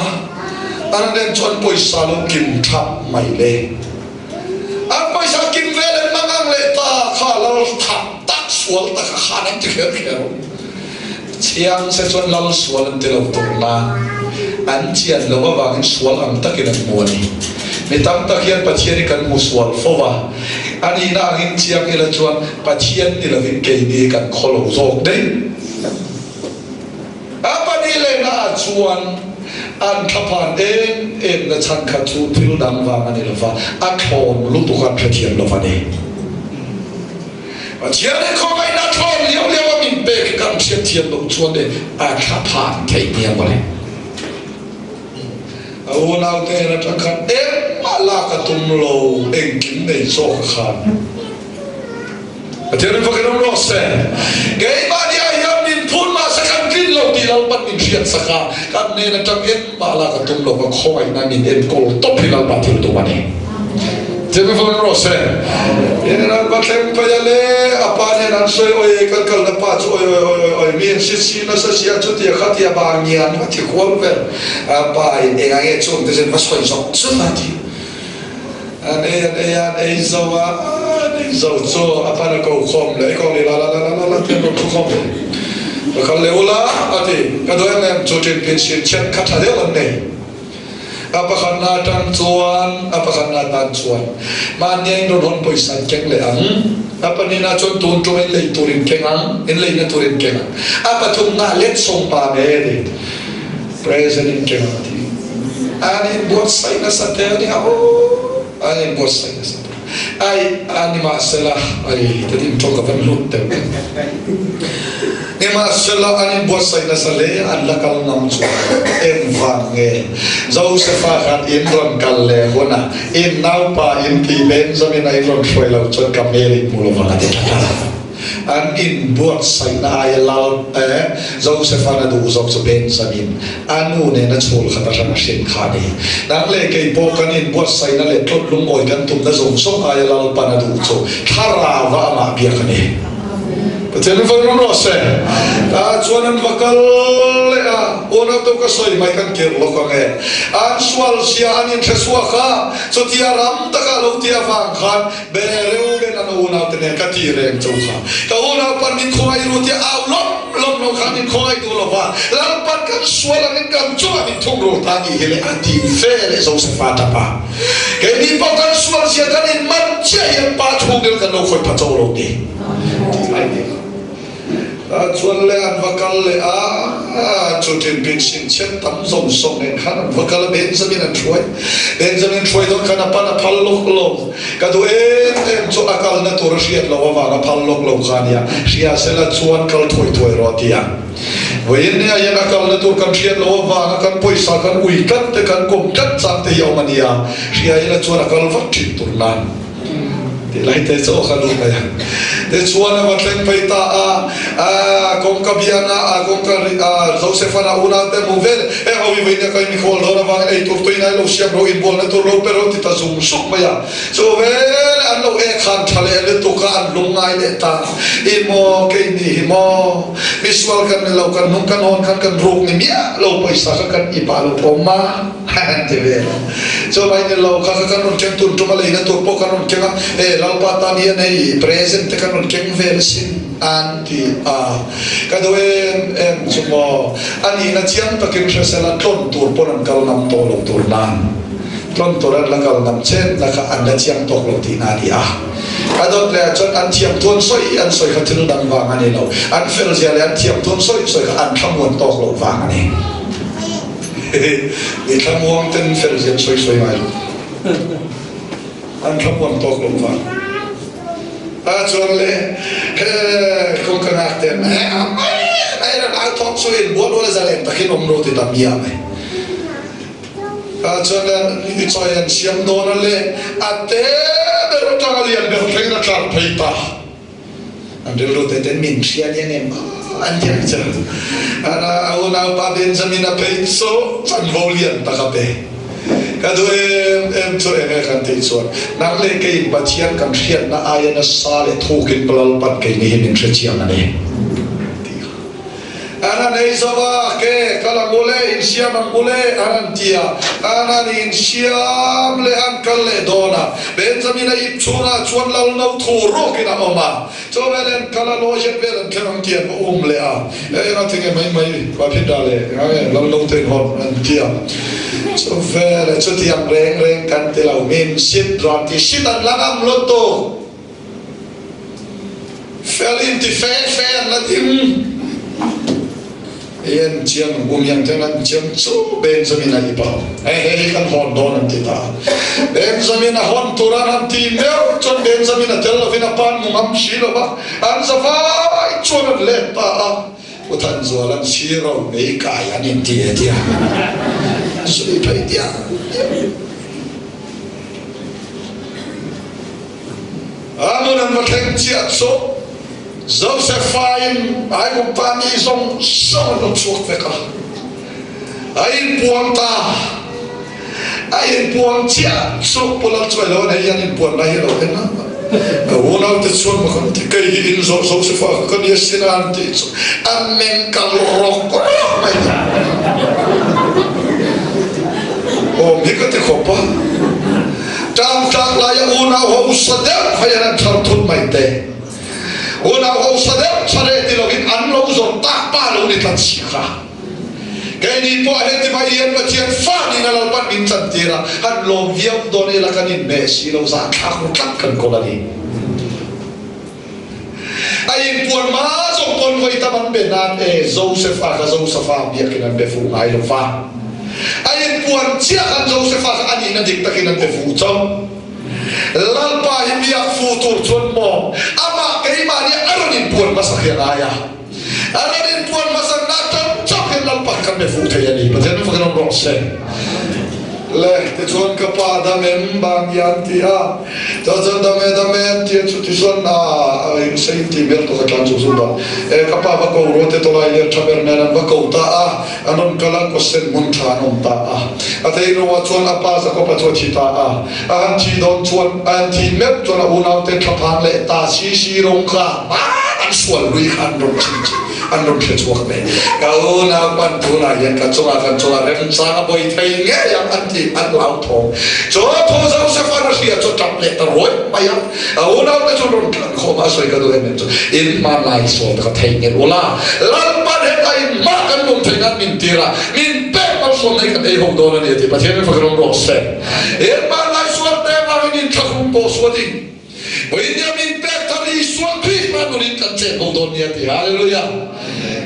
an den chon poisa lo kim thap mai le an poisa kim ve le mangang le ta kha lo thap tak sual ta khana ti kher kher chiang se chon lal sual an te lo tu na an chian lo wa wang sual am takin an muani mi tam takian pathian kan musual fowa ani na ngin chiang ila chuan pathian ti la vin ke ni kan kholo zok dei apa ni le na chuan an thapan em na chan kha chu thil dang wa mani la fa a thom lu tu kha pathian lo fa ni pathian ne ko mai na thom liao liao min pe kan thian thian lo chuan de a thapan thei ni ba le au nau te na takhan mala ka tum lo eng kim nei so khan atene fakam lo se gei ba dia yam din phun ma sakan kin lo ti lo pat min thiat saka kan ne na tak mala ka tum lo ka khoi na min em kol top hilal ba thil to mane tene fakam lo se ena ba tlem pa yale apa ne nan soi oi kan kal na pa chu oi min si na sa sia chu ti khatia ba ngian ma ti khol ver apa enga nge chung te sen va soi so su ma ti ane zawa zau cho apa na ko khom le ko le la te no khom ka le ula ati ka do em chu tin pin sin chen kha tha de on nei apa khana tan chuan apa khana tan chuan man nei no don poisa keng le ang apa ni na chon tun tu en le turin kengang en le na turin kengang apa thum na let song pa me de present kengang ti ani buat sai na sa te ni ho ani buat sai na sa ai ani ma sela ai tadi mtoka van lutte ni ma sela ani buat sai na sa le alla kal nam chu em van nge Joseph khat in ron kal le hona in nau pa in ti Benjamin ai ron foi lo chon kameri mulo va te ta an in buat sai na ai lal Joseph ana du zok so Benjamin anu ne na chul khata ran shin khani nang le ke po kan in buat sai na le tot lung oi kan tum na zong so ai lal pa na du cho thara wa ma bia khani telefon no se a chuan vakal le a ona to ka soi mai kan ker lo ka nge an swal sia an in theswa kha so tia ram ta ka lo tia wang khan be reu be na ona te ne ka ti reng chu kha ka ona pan min khoi ru tia au lom no khan in khoi tu lo wa lam pan kan swal an kan chu an thong ro ta ni hele anti fe le so se fa ta pa ke ni pa kan swal sia kan in man che ya pa thu del kan lo khoi pa cho lo ti chuan le an vakal le a chu tin bin sin chen tam zong song ne khan vakal Benjamin an troi don kana pana phal lok lo ka do em chu akal na tur riat lo wa ga phal lok lo khania sia sela chuan kal thoi ro tia wein ne ayana kal na tur kan riat lo wa kan poisa kan ui kan te kan kom tat chang te yo mania sia ayana chuan akal vat thit tur nan lai te cho khalu ka ya te chuan wa tleng peita kong ka biana kong ka Joseph ana una te movel howi veina ka mi khol dona wa ei tur toina lo siam ro in bol na tur ro pero ti ta zum suk ma ya so vel an lo khan thale le to ka an lungai le ta i mo ke ni mo visual kan lo kan nung kan on kan rok ni mia lo paisa kan i pa lo poma te ve so mai ne lo ka kan on chen tur to ma le na tur po kan on kenga lalpata ni nei present kan on ken versin anti ka do em sumo ani na chiang ta ken thresela ton tur ponan kal nam to lo tur nan ton toran la kal nam chen la ka an la chiang tok lo ti na dia adot le chon an chiang ton soi an soi ka thil dang wa ngani lo an fel sia le an chiang ton soi ka an thamon tok lo wa ngani ni thamon ten fel sia soi mai an thamon tok lo wa chuan le kong kan akte ai ra au thok so in bo lo za len ta kin om ro ti ta mia mai chuan le ni choi an siam do na le ate be ro ta lian be thei na tar thei ta an de lo te ten min sia ni nem an tiang cha ana au na pa Benjamin a pe so chan volian ta ka pe ka do em cho em kan te chuan nak le ke pathian kan khiat na aya na sa le thukin palal pat ke ni hin thre chiang ane ana nei zawa ke kala mole in siam ang mole arantia anan in siam le an kalle dona Benjamin ay chuna chuan lal nau thuro kina oma so velen kala loje velen kemang tian le a na tinge mai ba phidale lal nau ten hon antia so vele so tiang reng kan te lau min sit dran ti sitan langam loto fell into fair na tim Ian chiang yang jangan chiang so Benjamin ay ipaw kan hon doon ang tita Benjamin na hon turan ang timeo chon Benjamin na tel vina pan mungam silo ba ang safai chon let pa utan zualan siro may kaya nin dia so ipay dia ano nang mateng chiat so Josephine ay kung pani isong saan ang suwak veka ay puwang ta ay puwang siya so pulang tswelo na yan puwang na hiraw na unaw tetsuan makanti kay hiin Josephine kan yes sinanti amen kalorok ko o mikati ko pa tam laya unaw ho usadep hayanan tartun maite Una ko sadep sare tilogin anlo zon takpa lo ni tatsika kay ni po aheti ba iyan ba tiyan fani na lalpan minsan tira han lo viam don ila kanin Messi lo sa ako kan ko lagi ay puan ma so pon ko itaman benan Joseph biya kinan befu ay lo fa ay puan siya kan Joseph ani na dikta kinan befu chom lalpa hibiyak futur chun mo ama kay mani aronin puan masakyan aya aronin puan masak natam chakin lalpa kan me futa yani paten me fagan rose le te chun kapada membang yanti ha tajan dame tie chutison na safety belt to kan susuba kapaba ko rote to lai chabernan ba ko ta anon kalang ko sen munta non ta atay no wa chun apa sa ko pa chita an chi don chun an ti mep to na unaw te thapang le ta si rong ka an swal lui kan ron chi an ron phe chuak me ka una pan tu na yan ka chunga rem sa boy thai nge yang an ti an lau thong so tho sa se fa na sia cho tap le ta roi pa ya una te chun ron kan kho ma soi ka do em in ma lai so ta thai nge ola lan pa he kai ma kan lum thai ngan min tira min pe ma so nei ka ei ho do na ni ti pa the me fa ron ro se in ma lai so te ma ni thakum po so di Benjamin Petari suami manulit kan cek kondonia ti haleluya.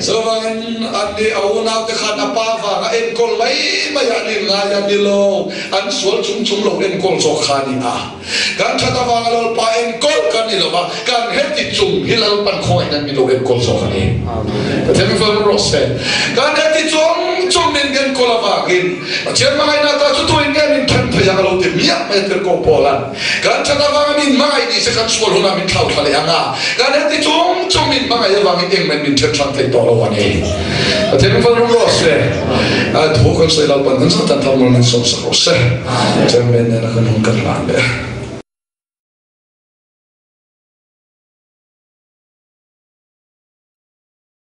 So man andi awuna te khana pava ga en kol mai bayani ngaya dilo an sual chung lo en kol so khani kan thata wangal pa en kol kan ilo ba kan heti chung hilal pan khoi nan mi lo en kol so khani patemi fa rose kan heti chung men gen kol avagin chen mai na ta chu to en gen kan phaya lo te mia meter ko polan kan thata wangal min mai ni kan sual huna min thau thale anga kan heti chung min mga yawang ing min chan te to lo ani atemi fa rose a thokal sai lal pan sa tan thamol nan som sa rose chen men na kan hung kan lan